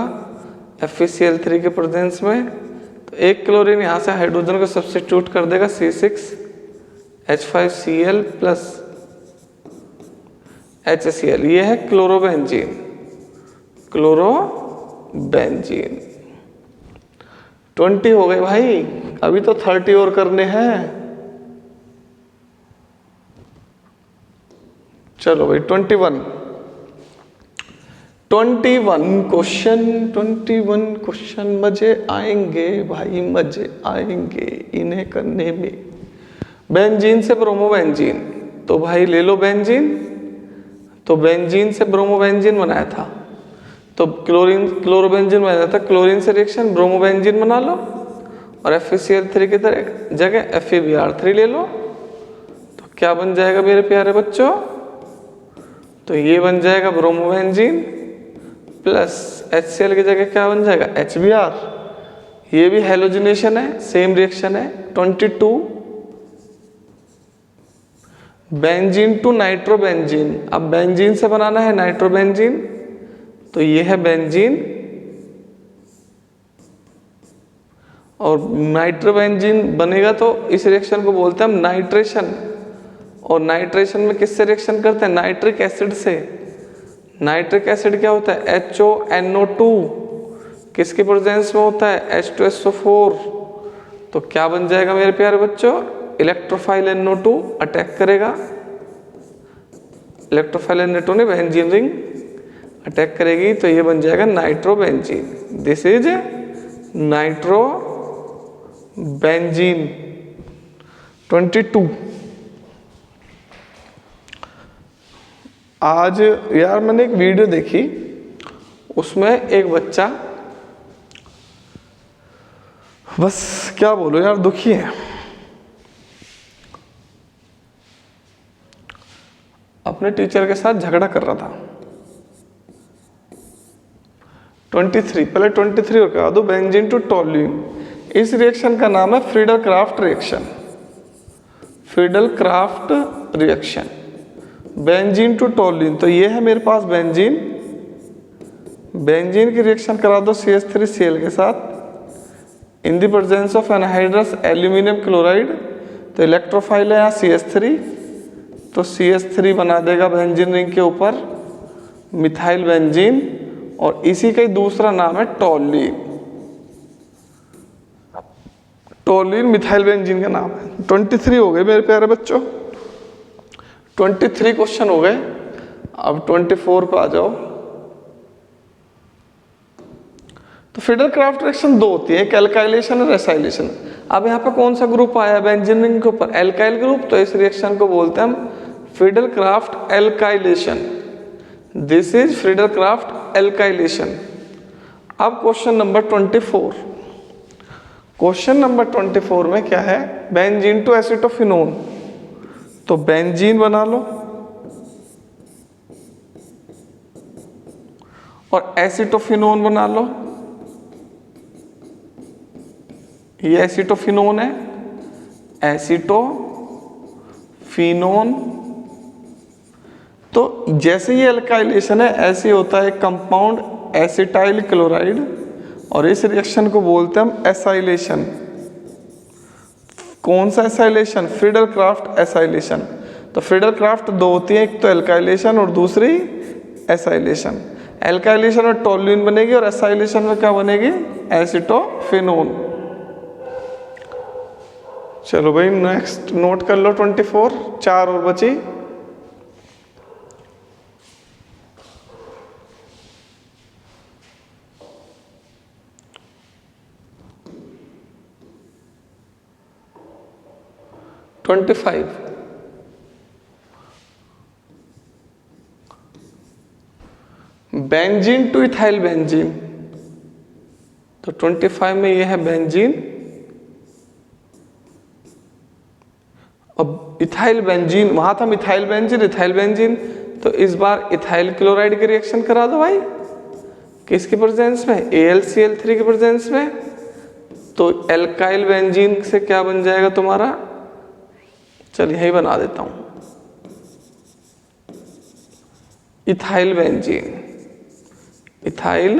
FeCl3 के प्रेजेंस में। तो एक क्लोरीन यहाँ से हाइड्रोजन को सब्स्टिट्यूट कर देगा C6H5Cl प्लस HCl, ये है क्लोरोबेंजीन। क्लोरोबेंजीन 20 हो गए भाई, अभी तो 30 और करने हैं। चलो भाई 21 क्वेश्चन मजे आएंगे भाई, मजे आएंगे इन्हें करने में। बेंजीन से ब्रोमोबेंजीन, तो भाई ले लो बेंजीन। तो बेंजीन से ब्रोमोबेंजीन बनाया था, तो क्लोरोबेंजीन बनाया था। क्लोरीन से रिएक्शन ब्रोमोबेंजीन बना लो और FeCl3 की जगह FeBr3 ले लो। तो क्या बन जाएगा मेरे प्यारे बच्चों? तो ये बन जाएगा ब्रोमोबेंजीन प्लस HCl की जगह क्या बन जाएगा? HBr। ये भी हेलोजिनेशन है, सेम रिएक्शन है। 22 बेंजीन टू नाइट्रोबेंजीन, अब बेंजीन से बनाना है नाइट्रोबेंजीन, तो ये है बेंजीन और नाइट्रोबेंजीन बनेगा तो इस रिएक्शन को बोलते हैं हम नाइट्रेशन। और नाइट्रेशन में किससे रिएक्शन करते हैं? नाइट्रिक एसिड से। नाइट्रिक एसिड क्या होता है? HONO2। किसके प्रेजेंस में होता है? H2SO4। तो क्या बन जाएगा मेरे प्यारे बच्चों? इलेक्ट्रोफाइल NO2 अटैक करेगा, इलेक्ट्रोफाइल NO2 ने बेंजीन रिंग अटैक करेगी, तो ये बन जाएगा नाइट्रोबेंजीन। This is nitrobenzene. 22 आज यार मैंने एक वीडियो देखी, उसमें एक बच्चा, बस क्या बोलो यार, दुखी है। अपने टीचर के साथ झगड़ा कर रहा था। 23 पहले 23 और कहा दो, बेंजीन टू टोल्यूइन। इस रिएक्शन का नाम है Friedel Crafts reaction. Friedel Crafts reaction, benzene to toluene. तो ये है मेरे पास बेंजीन, बेंजीन की रिएक्शन करा दो CH3Cl के साथ in the presence of anhydrous aluminium chloride. तो इलेक्ट्रोफाइल है यहाँ CH3, तो CH3 बना देगा बेंजीन रिंग के ऊपर मिथाइल बेंजीन, और इसी का ही दूसरा नाम है टोल्यूइन। टोल्यूइन मिथाइल बेंजीन का नाम है। 23 हो गए मेरे प्यारे बच्चों, 23 क्वेश्चन हो गए। अब 24 पे आ जाओ। तो फ्रीडल क्राफ्ट रिएक्शन दो होती है, एक एल्काइलेशन और एसाइलेशन। अब यहाँ पे कौन सा ग्रुप आया बेंजीन रिंग के ऊपर? एल्काइल ग्रुप, तो इस रिएक्शन को बोलते हैं हम Friedel Crafts alkylation. This is Friedel Crafts alkylation. अब क्वेश्चन नंबर 24। क्वेश्चन नंबर 24 में क्या है? Benzene to acetophenone. तो बेंजीन बना लो और एसिटोफिनोन बना लो। ये एसिटोफिनोन है, एसिटोफिनोन। तो जैसे ये एल्काइलेशन है, ऐसे होता है कंपाउंड एसिटाइल क्लोराइड, और इस रिएक्शन को बोलते हैं हम एसाइलेशन। कौन सा एसाइलेशन? Friedel Crafts acylation. तो फ्रीडल क्राफ्ट दो होती है, एक तो एल्काइलेशन और दूसरी एसाइलेशन। एल्काइलेशन में टोल्यूइन बनेगी और एसाइलेशन में क्या बनेगी? एसिटोफिनोन। चलो भाई नेक्स्ट नोट कर लो 24, 4 और बची। Benzene two ethyl benzene. तो 25 में ये है बेंजीन, अब इथाइल बेंजीन, वहां था मिथाइल बेंजीन, इथाइल बेंजीन। तो इस बार इथाइल क्लोराइड की रिएक्शन करा दो भाई, किसके प्रेजेंस में? AlCl3 के प्रेजेंस में। तो एल्काइल बेंजीन से क्या बन जाएगा तुम्हारा? चल यही बना देता हूं, इथाइल बेंजीन। Ethyl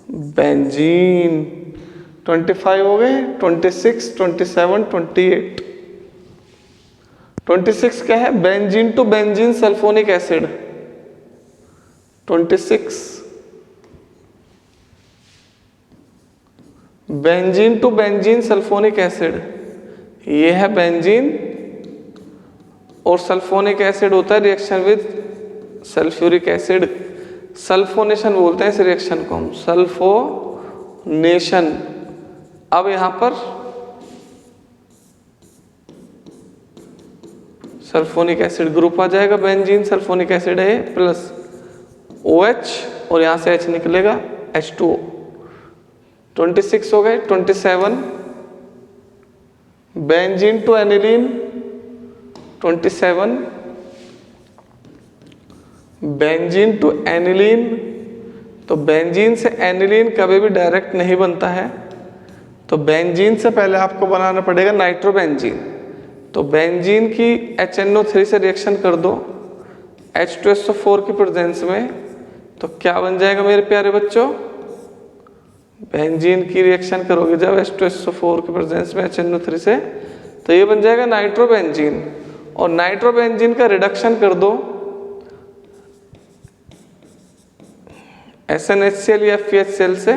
benzene. 25 हो गए, 26, 27, 28। 26 क्या है? Benzene to benzene sulphonic acid. 26 benzene to benzene sulphonic acid, ये है बेंजीन और सल्फोनिक एसिड होता है reaction with sulphuric acid. Sulphonation बोलते हैं इस रिएक्शन को हम, सल्फोनेशन। अब यहां पर सल्फोनिक एसिड ग्रुप आ जाएगा, बेंजीन सल्फोनिक एसिड है प्लस OH और यहां से H निकलेगा H2O। 26 हो गए। 27 benzene to aniline. 27 benzene to aniline. तो बेंजीन से एनिलीन कभी भी डायरेक्ट नहीं बनता है, तो बेंजीन से पहले आपको बनाना पड़ेगा नाइट्रोबेंजीन। तो बेंजीन की HNO3 से रिएक्शन कर दो H2SO4 की प्रेजेंस में, तो क्या बन जाएगा मेरे प्यारे बच्चों? बेंजीन की रिएक्शन करोगे जब H2SO4 के प्रेजेंस में HNO3 से, तो ये बन जाएगा नाइट्रोबेंजीन। और नाइट्रोबेंजीन का रिडक्शन कर दो SNHCl या FeHCl से,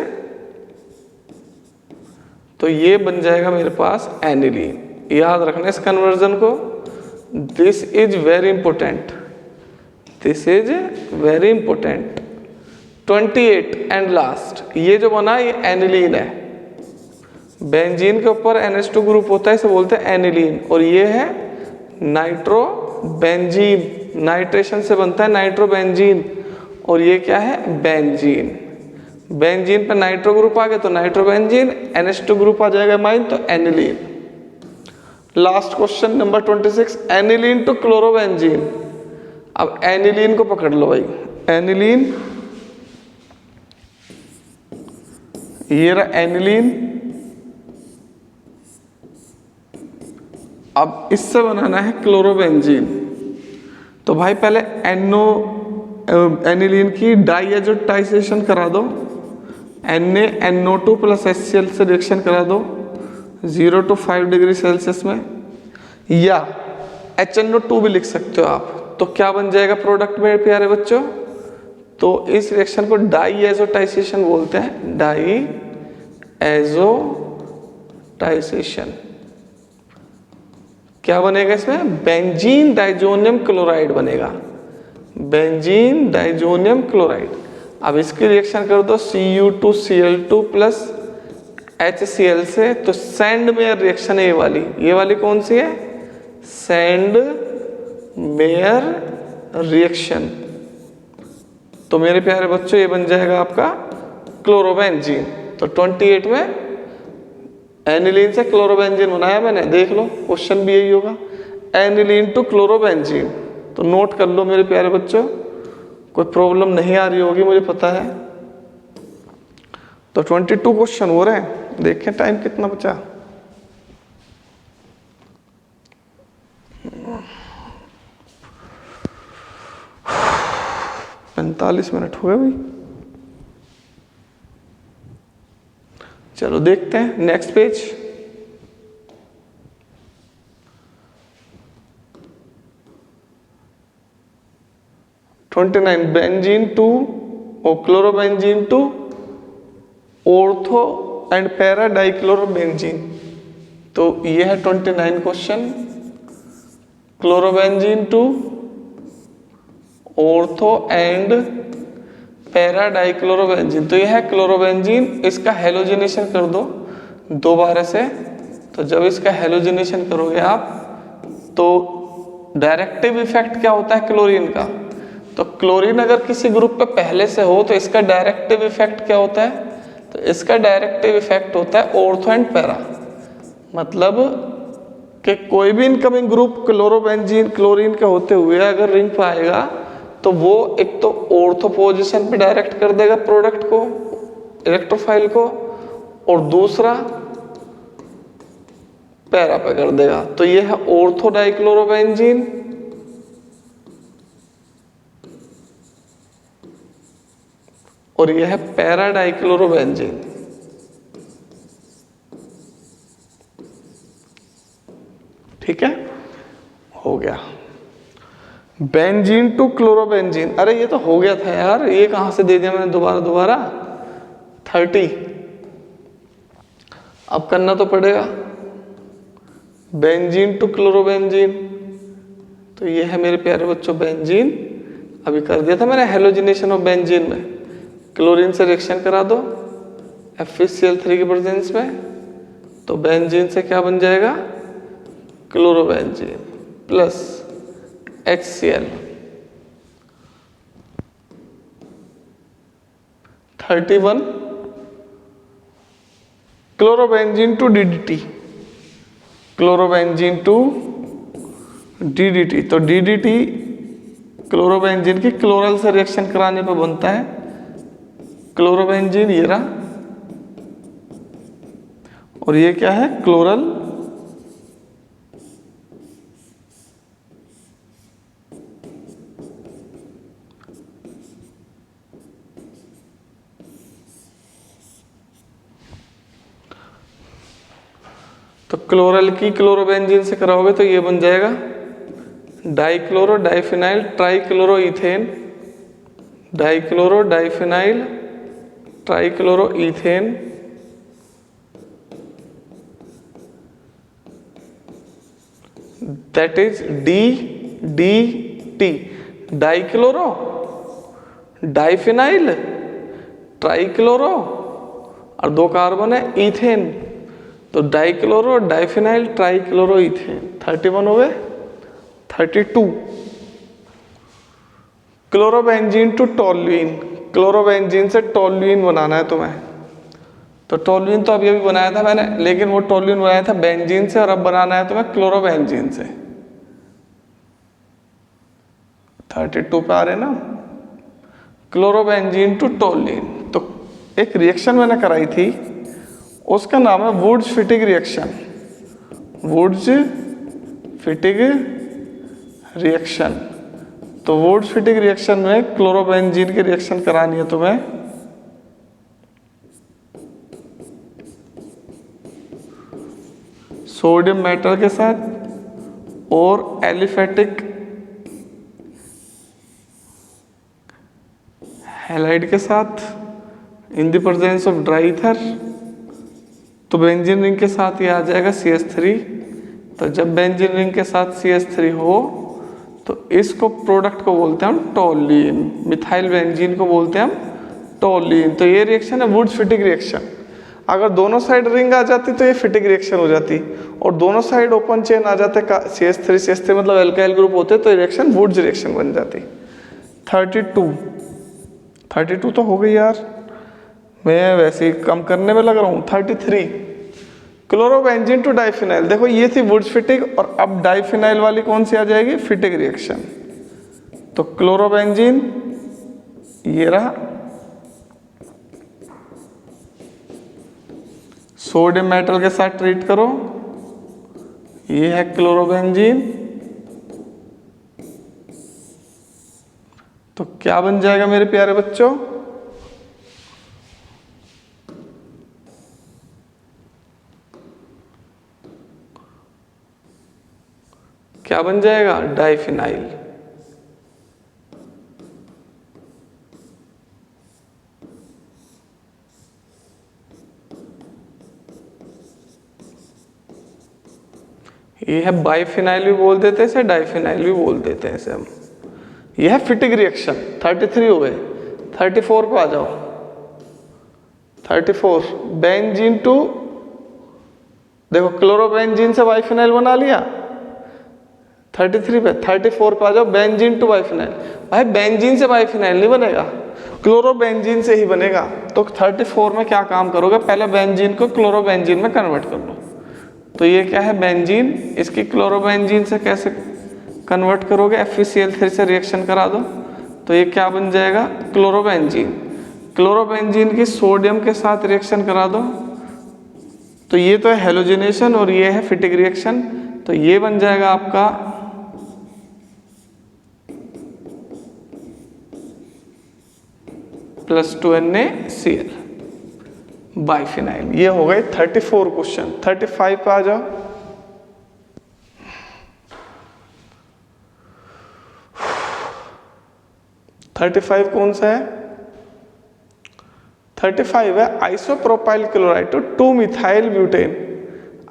तो ये बन जाएगा मेरे पास एनिलीन। याद रखना इस कन्वर्जन को, this is very important, this is very important. 28 and last, ये जो बना ये एनिलीन है। बेंजीन के ऊपर NH2 ग्रुप होता है, इसे बोलते हैं एनिलीन। और ये है नाइट्रोबेंजीन, नाइट्रेशन से बनता है नाइट्रोबेंजीन। और ये क्या है? बेंजीन। बेंजीन पे नाइट्रो ग्रुप आ गया तो नाइट्रोबेंजीन, NH2 ग्रुप आ जाएगा माइन तो aniline. Last question number 26, aniline to chlorobenzene. अब एनिलीन को पकड़ लो भाई, एनिलीन, ये रहा एनिलीन। अब इससे बनाना है क्लोरोबेंजीन। तो भाई पहले एनिलीन की डाइएजोटाइजेशन करा दो, NaNO2 प्लस HCl से रिएक्शन करा दो 0 to 5 डिग्री सेल्सियस में, या HNO2 भी लिख सकते हो आप। तो क्या बन जाएगा प्रोडक्ट मेरे प्यारे बच्चों? तो इस रिएक्शन को डाइएजोटाइजेशन बोलते हैं, डाइएजोटाइजेशन। क्या बनेगा इसमें? बेंजीन डाइजोनियम क्लोराइड बनेगा, बेंजीन डाइजोनियम क्लोराइड। अब इसकी रिएक्शन कर दो Cu2Cl2 प्लस HCl से, तो सैंड मेयर रिएक्शन है ये वाली कौन सी है? Sand mayor reaction. तो मेरे प्यारे बच्चों ये बन जाएगा आपका क्लोरोबेंजीन। तो 28 में एनिलीन से क्लोरोबेंजीन बनाया मैंने, देख लो क्वेश्चन भी यही होगा, एनिलीन टू क्लोरोबेंजीन। तो नोट कर लो मेरे प्यारे बच्चों, कोई प्रॉब्लम नहीं आ रही होगी मुझे पता है। तो 22 क्वेश्चन हो रहे हैं, देखें टाइम कितना बचा। पैंतालीस मिनट हो गए भाई। चलो देखते हैं नेक्स्ट पेज। बेंजीन टू और chlorobenzene to ortho and para dichlorobenzene. तो ये है 29 question. Chlorobenzene to ortho and para dichlorobenzene, तो यह है क्लोरोबेंजीन। इसका हेलोजिनेशन कर दो दोबारा से। तो जब इसका हेलोजिनेशन करोगे आप तो डायरेक्टिव इफेक्ट क्या होता है क्लोरीन का? तो क्लोरीन अगर किसी ग्रुप पे पहले से हो तो इसका डायरेक्टिव इफेक्ट क्या होता है? तो इसका डायरेक्टिव इफेक्ट होता है ऑर्थो एंड पैरा। मतलब कि कोई भी इनकमिंग ग्रुप क्लोरोबेंजीन क्लोरीन के होते हुए अगर रिंग पे आएगा तो वो एक तो ऑर्थो पोजीशन पे डायरेक्ट कर देगा प्रोडक्ट को, इलेक्ट्रोफाइल को, और दूसरा पैरा पे कर देगा। तो ये है ऑर्थो डाइक्लोरोबेंजीन। और ये है पैरा डाइक्लोरोबेंजीन। ठीक है, हो गया। बेंजीन टू क्लोरोबेंजीन, अरे ये तो हो गया था यार, ये कहां से दे दिया मैंने दोबारा 30। अब करना तो पड़ेगा बेंजीन टू क्लोरोबेंजीन, तो ये है मेरे प्यारे बच्चों बेंजीन। अभी कर दिया था मैंने हेलोजिनेशन ऑफ बेंजीन में, क्लोरीन से रिएक्शन करा दो FeCl3 के प्रेजेंस में, तो बेंजीन से क्या बन जाएगा chlorobenzene plus HCl। 31 chlorobenzene to DDT, chlorobenzene to DDT, तो DDT क्लोरोबेंजीन की क्लोरल से रिएक्शन कराने पर बनता है क्लोरोबेंजीन, ये रहा, और ये क्या है क्लोरल तो क्लोरल की क्लोरोबेंजीन से कराओगे तो ये बन जाएगा dichloro diphenyl trichloro ethane, dichloro diphenyl trichloro ethane, that is DDT, dichloro diphenyl trichloro और 2 कार्बन है इथेन, तो डाइक्लोरो डाइफिनाइल ट्राइक्लोरो इथेन। 31 हो गए। 32 क्लोरोबेंजीन टू टोल्यूइन, क्लोरोबेंजीन से टोल्यूइन बनाना है तुम्हें, तो टोल्यूइन तो अभी बनाया था मैंने, लेकिन वो टोल्यूइन बनाया था बेंजीन से, और अब बनाना है तुम्हें क्लोरोबेंजीन से। 32 पे आ रहे ना, क्लोरोबेंजीन टू टोल्यूइन, तो एक रिएक्शन मैंने कराई थी, उसका नाम है वुड्स फिटिग रिएक्शन, वुड्स फिटिग रिएक्शन। तो वुड्स फिटिग रिएक्शन में क्लोरोबेंजीन की रिएक्शन करानी है तुम्हें, सोडियम मेटल के साथ और एलिफेटिक हैलाइड के साथ in the presence of dry ether, तो बेंजीन रिंग के साथ ये आ जाएगा CH3। तो जब बेंजीन रिंग के साथ CH3 हो तो इसको प्रोडक्ट को बोलते हैं हम टोल्यूइन, मिथाइल बेंजीन को बोलते हैं हम टोल्यूइन। तो ये रिएक्शन है वुड्स फिटिग रिएक्शन। अगर दोनों साइड रिंग आ जाती तो ये फिटिग रिएक्शन हो जाती, और दोनों साइड ओपन चेन आ जाते CH3 मतलब एल्काइल ग्रुप होते, तो रिएक्शन वुड्स रिएक्शन बन जाती। 32 तो हो गई यार, मैं वैसे ही कम करने में लग रहा हूँ। 33 क्लोरोबेंजीन टू डाइफिनाइल, देखो ये थी वुड्स फिटिग, और अब डाइफिनाइल वाली कौन सी आ जाएगी फिटिग रिएक्शन। तो क्लोरोबेंजीन ये रहा, सोडियम मेटल के साथ ट्रीट करो, ये है क्लोरोबेंजीन, तो क्या बन जाएगा मेरे प्यारे बच्चों, क्या बन जाएगा डाइफिनाइल। ये है बाइफिनाइल भी बोल देते हैं इसे, डाइफिनाइल भी बोल देते हैं इसे हम। यह है फिटिग रिएक्शन। 33 हो गए। 34 पे आ जाओ। 34 बेंजीन टू, देखो क्लोरोबेंजीन से बाइफिनाइल बना लिया 33 पे। 34 पे आ जाओ बेंजीन टू बाइफिनाइल। भाई बेंजीन से बाइफिनाइल नहीं बनेगा, क्लोरोबेंजीन से ही बनेगा। तो 34 में क्या काम करोगे, पहले बेंजीन को क्लोरोबेंजीन में कन्वर्ट कर लो। तो ये क्या है बेंजीन, इसकी क्लोरोबेंजीन से कैसे कन्वर्ट करोगे, FeCl3 से रिएक्शन करा दो तो ये क्या बन जाएगा क्लोरोबेंजीन। क्लोरोबेंजीन की सोडियम के साथ रिएक्शन करा दो तो ये तो है हेलोजिनेशन और ये है फिटिग रिएक्शन। तो ये बन जाएगा आपका प्लस 2NaCl बाइफिनाइल। ये हो गए 34 क्वेश्चन। 35 पे आ जाओ। थर्टी फाइव कौन सा है? 35 है isopropyl chloride to 2 methyl butane.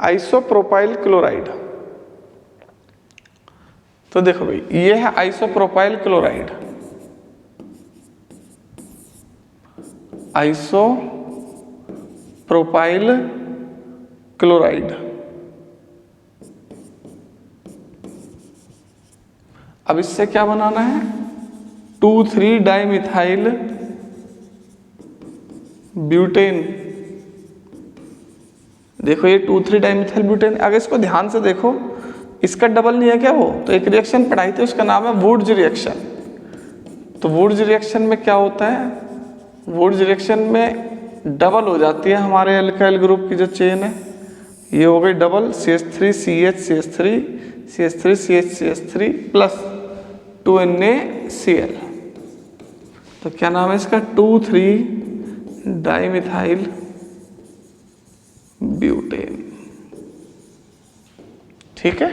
Isopropyl chloride, तो देखो भाई ये है आइसोप्रोपाइल क्लोराइड। Isopropyl chloride. अब इससे क्या बनाना है? 2,3 डाइमिथाइल ब्यूटेन। देखो ये 2,3 डाइमिथाइल ब्यूटेन। अगर इसको ध्यान से देखो, इसका डबल नहीं है क्या वो? तो एक रिएक्शन पढ़ाई थी, उसका नाम है वुड्स रिएक्शन। तो वुड्स रिएक्शन में क्या होता है? वुड्स रिएक्शन में डबल हो जाती है हमारे एल्काइल ग्रुप की जो चेन है, ये हो गई double CH3 CH CH3 CH3 CH CH3 plus 2NaCl। तो क्या नाम है इसका? 2,3 डाइमिथाइल ब्यूटेन। ठीक है।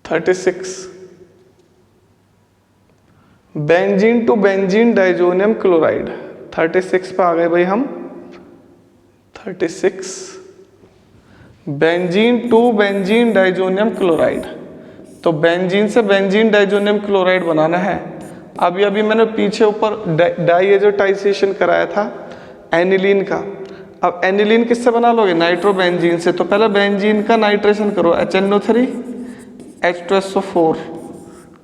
36 benzene to benzene diazonium chloride. 36 पे आ गए भाई हम। 36 benzene to benzene diazonium chloride. तो बेंजीन से बेंजीन डाइजोनियम क्लोराइड बनाना है। अभी मैंने पीछे ऊपर डाइएजोटाइजेशन कराया था एनिलीन का। अब एनिलीन किससे बना लोगे? नाइट्रोबेंजीन से। तो पहले बेंजीन का नाइट्रेशन करो, HNO3 H2SO4।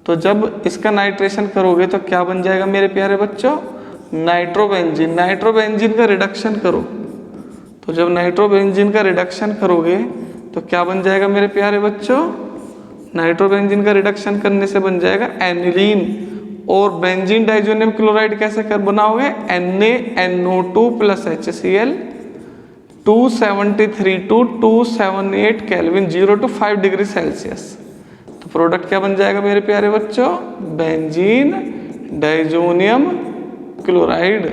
तो जब इसका नाइट्रेशन करोगे तो क्या बन जाएगा मेरे प्यारे बच्चों? नाइट्रोबेंजीन। नाइट्रोबेंजीन का रिडक्शन करो, तो जब नाइट्रोबेंजीन का रिडक्शन करोगे तो क्या बन जाएगा मेरे प्यारे बच्चों? नाइट्रोबेंजीन का रिडक्शन करने से बन जाएगा एनिलीन। और बेंजीन डाइजोनियम क्लोराइड कैसे कर बनाओगे? NaNO2 plus HCl 273 to 278 kelvin 0 to 5 degree Celsius. तो प्रोडक्ट क्या बन जाएगा मेरे प्यारे बच्चों? Benzene diazonium chloride.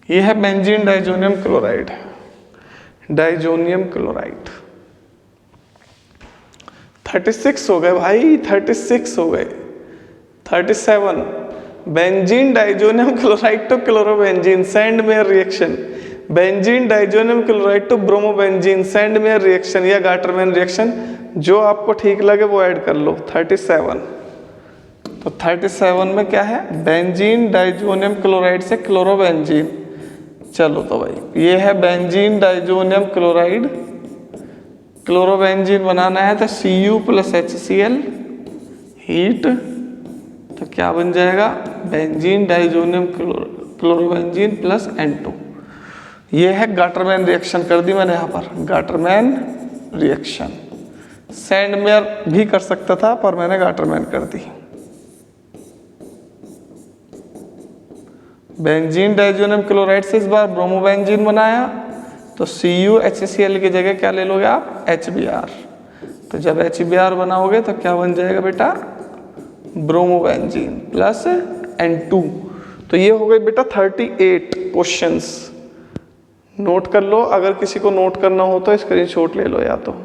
ये है benzene diazonium chloride. Diazonium chloride 36 हो गए भाई, 36 हो गए। 37 benzene diazonium chloride to chlorobenzene Sandmeyer reaction. Benzene diazonium chloride to bromobenzene Sandmeyer reaction या गाटरमैन रिएक्शन, जो आपको ठीक लगे वो ऐड कर लो। 37 तो 37 में क्या है? बेंजीन डाइजोनियम क्लोराइड से क्लोरोबेंजीन। चलो तो भाई ये है बेंजीन डाइजोनियम क्लोराइड। क्लोरोबेंजीन बनाना है तो Cu प्लस HCl हीट, तो क्या बन जाएगा? Benzene diazonium chlorobenzene plus N2। ये है गाटरमैन रिएक्शन कर दी मैंने यहाँ पर, गाटरमैन रिएक्शन। सैंडमेयर भी कर सकता था पर मैंने गाटरमैन कर दी। बेंजीन डाइजोनियम क्लोराइड से इस बार ब्रोमोबेंजीन बनाया, तो CuHCl की जगह क्या ले लोगे आप? HBr। तो जब HBr बनाओगे तो क्या बन जाएगा बेटा? Bromobenzene plus N2। तो ये हो गए बेटा 38 क्वेश्चंस। नोट कर लो, अगर किसी को नोट करना हो तो स्क्रीनशॉट ले लो, या तो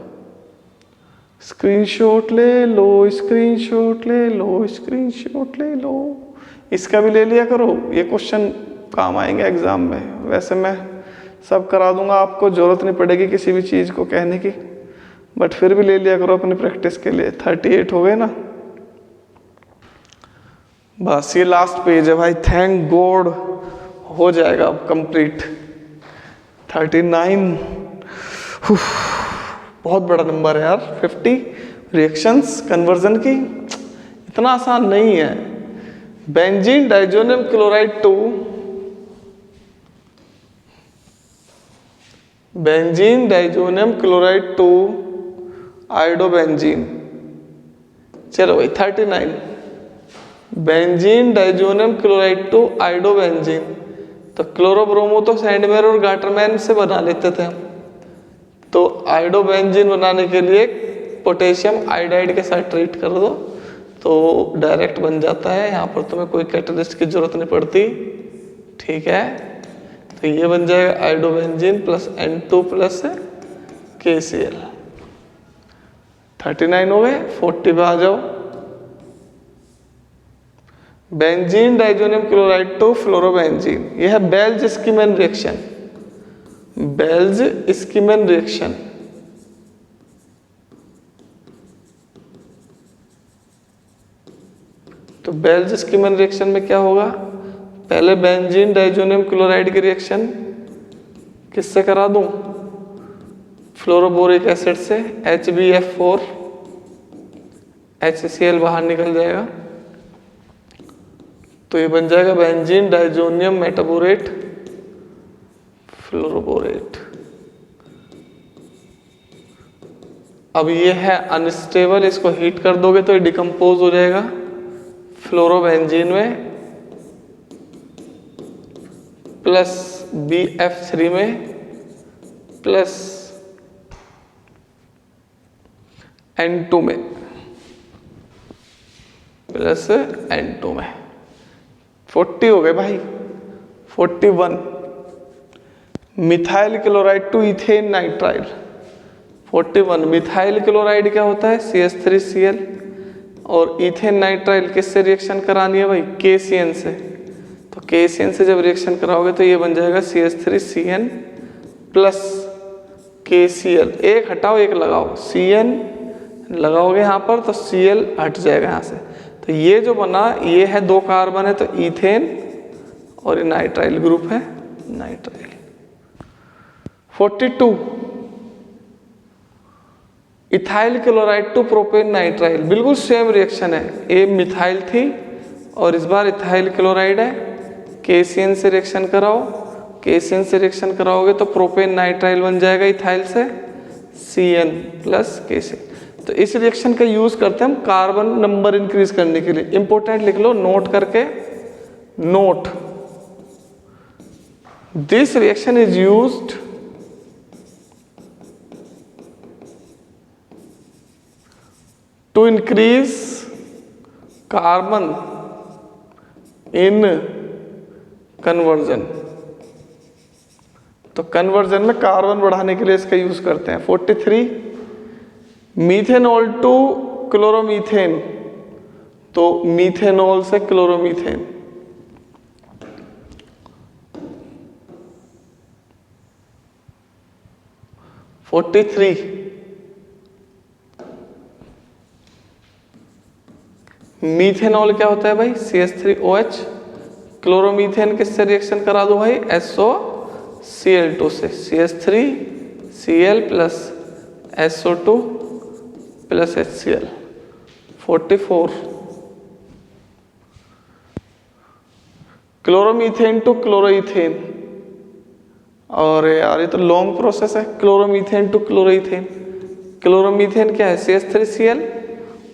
स्क्रीनशॉट ले लो, स्क्रीनशॉट ले लो, स्क्रीनशॉट ले लो। इसका भी ले लिया करो, ये क्वेश्चन काम आएंगे एग्जाम में। वैसे मैं सब करा दूंगा, आपको जरूरत नहीं पड़ेगी किसी भी चीज़ को कहने की, बट फिर भी ले लिया करो अपनी प्रैक्टिस के लिए। 38 हो गए ना? बस ये लास्ट पेज है भाई, थैंक गॉड हो जाएगा अब कंप्लीट। 39 बहुत बड़ा नंबर है यार। 50 रिएक्शंस कन्वर्जन की, इतना आसान नहीं है। Benzene diazonium chloride to benzene diazonium chloride to iodobenzene. चलो भाई 39 benzene diazonium chloride to iodobenzene. तो क्लोरोब्रोमो तो सैंडवेयर और गाटरमैन से बना लेते थे हम। तो आयोडोबेंजीन बनाने के लिए पोटेशियम आयोडाइड के साथ ट्रीट कर दो तो डायरेक्ट बन जाता है। यहाँ पर तुम्हें कोई कैटलिस्ट की जरूरत नहीं पड़ती, ठीक है। तो ये बन जाएगा iodobenzene plus N2 plus KCl। 39 हो गए। 40 पे आ जाओ। Benzene diazonium chloride to fluorobenzene, यह है Balz Schiemann reaction. Balz Schiemann reaction तो बेल्ज स्कीमैन रिएक्शन में क्या होगा? पहले बेंजीन डाइजोनियम क्लोराइड की रिएक्शन किससे करा दूं? फ्लोरोबोरिक एसिड से। HbF4 HCl बाहर निकल जाएगा तो ये बन जाएगा बेंजीन डाइजोनियम मेटाबोरेट फ्लोरोबोरेट। अब ये है अनस्टेबल, इसको हीट कर दोगे तो ये डिकम्पोज हो जाएगा फ्लोरोबेंजीन में प्लस BF3 में प्लस N2 में प्लस N2 में। 40 हो गए भाई। 41 methyl chloride to ethane nitrile. 41 methyl chloride क्या होता है? CH3Cl और इथेन नाइट्राइल किससे रिएक्शन करानी है भाई? KCN से। तो KCN से जब रिएक्शन कराओगे तो ये बन जाएगा CH3CN प्लस KCl। एक हटाओ एक लगाओ, CN लगाओगे यहाँ पर तो Cl हट जाएगा यहाँ से। तो ये जो बना ये है 2 कार्बन है तो इथेन और ये नाइट्राइल ग्रुप है, nitrile. 42 ethyl chloride to propane nitrile, बिल्कुल सेम रिएक्शन है। ये मिथाइल थी और इस बार इथाइल क्लोराइड है। KCN से रिएक्शन कराओ, KCN से रिएक्शन कराओगे तो प्रोपेन नाइट्राइल बन जाएगा इथाइल से CN प्लस KCN। तो इस रिएक्शन का यूज करते हैं हम कार्बन नंबर इंक्रीज करने के लिए। इंपॉर्टेंट लिख लो नोट करके, note this reaction is used to increase carbon in conversion। तो कन्वर्जन में कार्बन बढ़ाने के लिए इसका यूज करते हैं। 43 मीथेनॉल टू क्लोरोमीथेन, तो मीथेनॉल से क्लोरोमीथेन। 43 मीथेनॉल क्या होता है भाई? CH3OH। क्लोरोमीथेन किससे रिएक्शन करा दो भाई? SOCl2 से। CH3Cl plus SO2 plus HCl। 44 chloromethane to chloroethane, और यार ये तो लॉन्ग प्रोसेस है। क्लोरोमीथेन टू क्लोरोइथेन, क्लोरोमीथेन क्या है? CH3Cl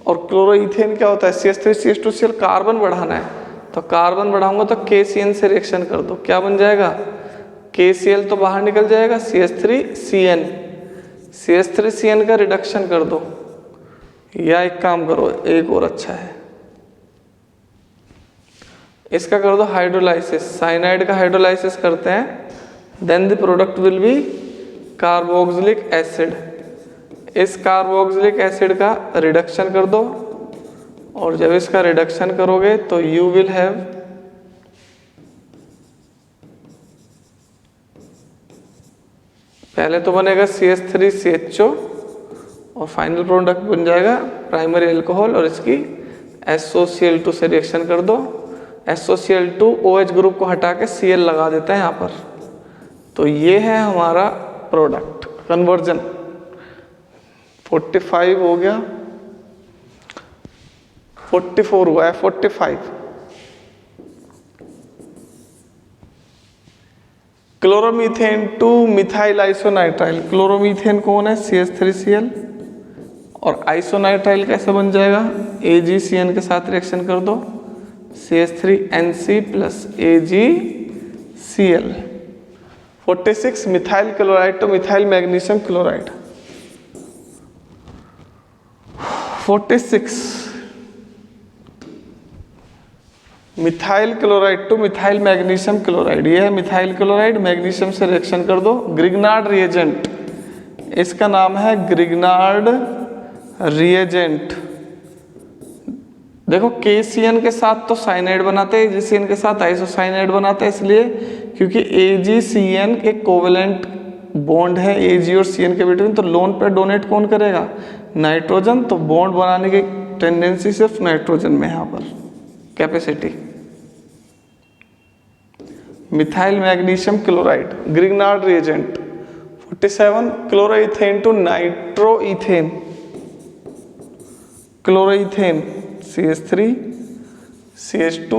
और क्लोरोइथेन क्या होता है? CH3CH2Cl। कार्बन बढ़ाना है तो कार्बन बढ़ाऊंगा तो KCN से रिएक्शन कर दो, क्या बन जाएगा? KCl तो बाहर निकल जाएगा, CH3CN। CH3CN का रिडक्शन कर दो, या एक काम करो एक और अच्छा है, इसका कर दो हाइड्रोलाइसिस। साइनाइड का हाइड्रोलाइसिस करते हैं, then the product will be carboxylic acid. इस कार्बोक्सिलिक एसिड का रिडक्शन कर दो, और जब इसका रिडक्शन करोगे तो यू विल हैव पहले तो बनेगा CH3CHO और फाइनल प्रोडक्ट बन जाएगा प्राइमरी अल्कोहल, और इसकी SOCl2 से रिएक्शन कर दो। SOCl2 OH ग्रुप को हटा के Cl लगा देता है यहाँ पर। तो ये है हमारा प्रोडक्ट कन्वर्जन। 45 हो गया, 44 हुआ है। 45 क्लोरोमीथेन टू मिथाइल आइसोनाइट्राइल। क्लोरोमीथेन कौन है? CH3Cl, और आइसोनाइट्राइल कैसे बन जाएगा? AgCN के साथ रिएक्शन कर दो, CH3NC plus AgCN। Cl। 46 methyl chloride two methyl magnesium chloride. 46 methyl chloride two methyl magnesium chloride. ये है मिथाइल क्लोराइड, मैग्नीशियम से रिएक्शन कर दो, ग्रिग्नार्ड रिएजेंट, इसका नाम है ग्रिग्नार्ड रिएजेंट। देखो KCN के साथ तो साइनाइड बनाते हैं, AgCN के साथ आइसोसाइनाइड बनाते हैं, इसलिए क्योंकि AgCN के कोवेलेंट बॉन्ड है Ag और Cn के बिटवीन, तो लोन पे डोनेट कौन करेगा? नाइट्रोजन। तो बॉन्ड बनाने की टेंडेंसी सिर्फ नाइट्रोजन में है यहाँ पर, capacity. Methyl magnesium chloride, Grignard reagent. 47 chloroethane to nitroethane, chloroethane CH3 CH2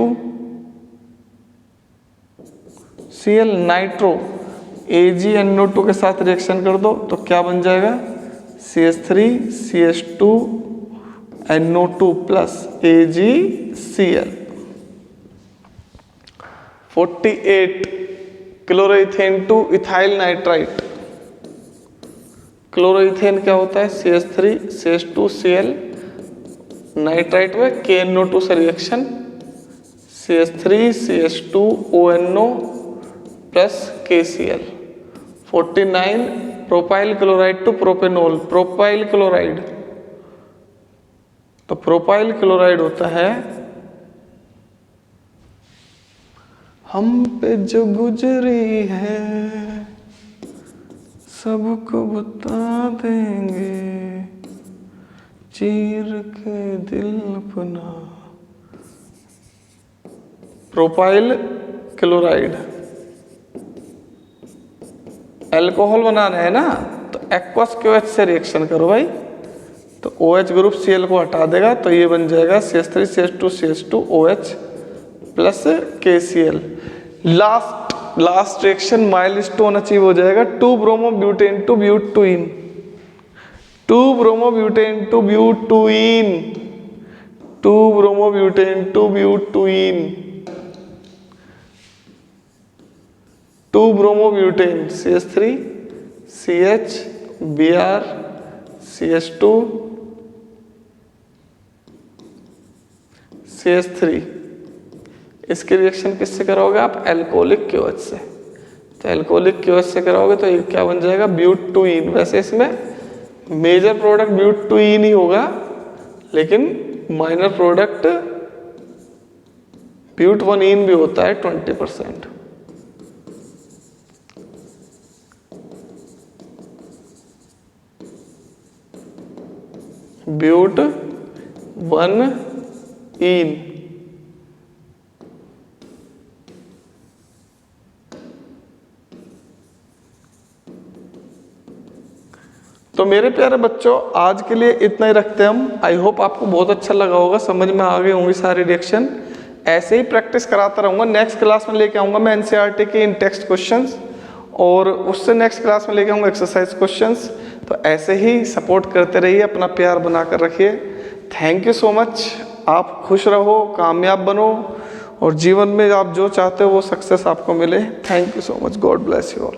Cl, nitro AgNO2 के साथ रिएक्शन कर दो तो क्या बन जाएगा? CH3 CH2 NO2 plus AgCl। 48 chloroethane two ethyl nitrite. Chloroethane क्या होता है? CH3 CH2 Cl, नाइट्राइट में KNO2 से reaction, CH3 CH2 ONO plus KCl। 49 propyl chloride to propanol. Propyl chloride, तो प्रोपाइल क्लोराइड होता है हम पे जो गुजरी है सबको बता देंगे, चीर के दिल अपना। प्रोपाइल क्लोराइड, अल्कोहल बनाना है ना, तो एक्वस KOH से रिएक्शन करो भाई, तो OH ग्रुप Cl को हटा देगा, तो ये बन जाएगा CH3 CH2 CH2 OH plus KCl। Last reaction milestone achieve हो जाएगा, 2 bromobutane to butyne, 2 bromobutane to butyne, 2 bromobutane to butyne, 2 bromobutane CH3 CH Br CH2 CH3। इसकी रिएक्शन किससे करोगे आप? अल्कोहलिक KOH से। तो अल्कोहलिक KOH से करोगे तो ये क्या बन जाएगा? ब्यूटुइन। वैसे इसमें मेजर प्रोडक्ट ब्यूटुइन ही होगा, लेकिन माइनर प्रोडक्ट ब्यूटवनीन भी होता है 20%। ब्यूट 1-इन। तो मेरे प्यारे बच्चों, आज के लिए इतना ही रखते हैं हम। आई होप आपको बहुत अच्छा लगा होगा, समझ में आ गए होंगे सारे रिएक्शन। ऐसे ही प्रैक्टिस कराता रहूँगा। नेक्स्ट क्लास में लेके आऊँगा मैं NCERT के इन टेक्स्ट क्वेश्चंस, और उससे नेक्स्ट क्लास में लेके आऊँगा एक्सरसाइज क्वेश्चंस। तो ऐसे ही सपोर्ट करते रहिए, अपना प्यार बना कर रखिए। Thank you so much. आप खुश रहो, कामयाब बनो, और जीवन में आप जो चाहते हो वो सक्सेस आपको मिले। Thank you so much. God bless you all.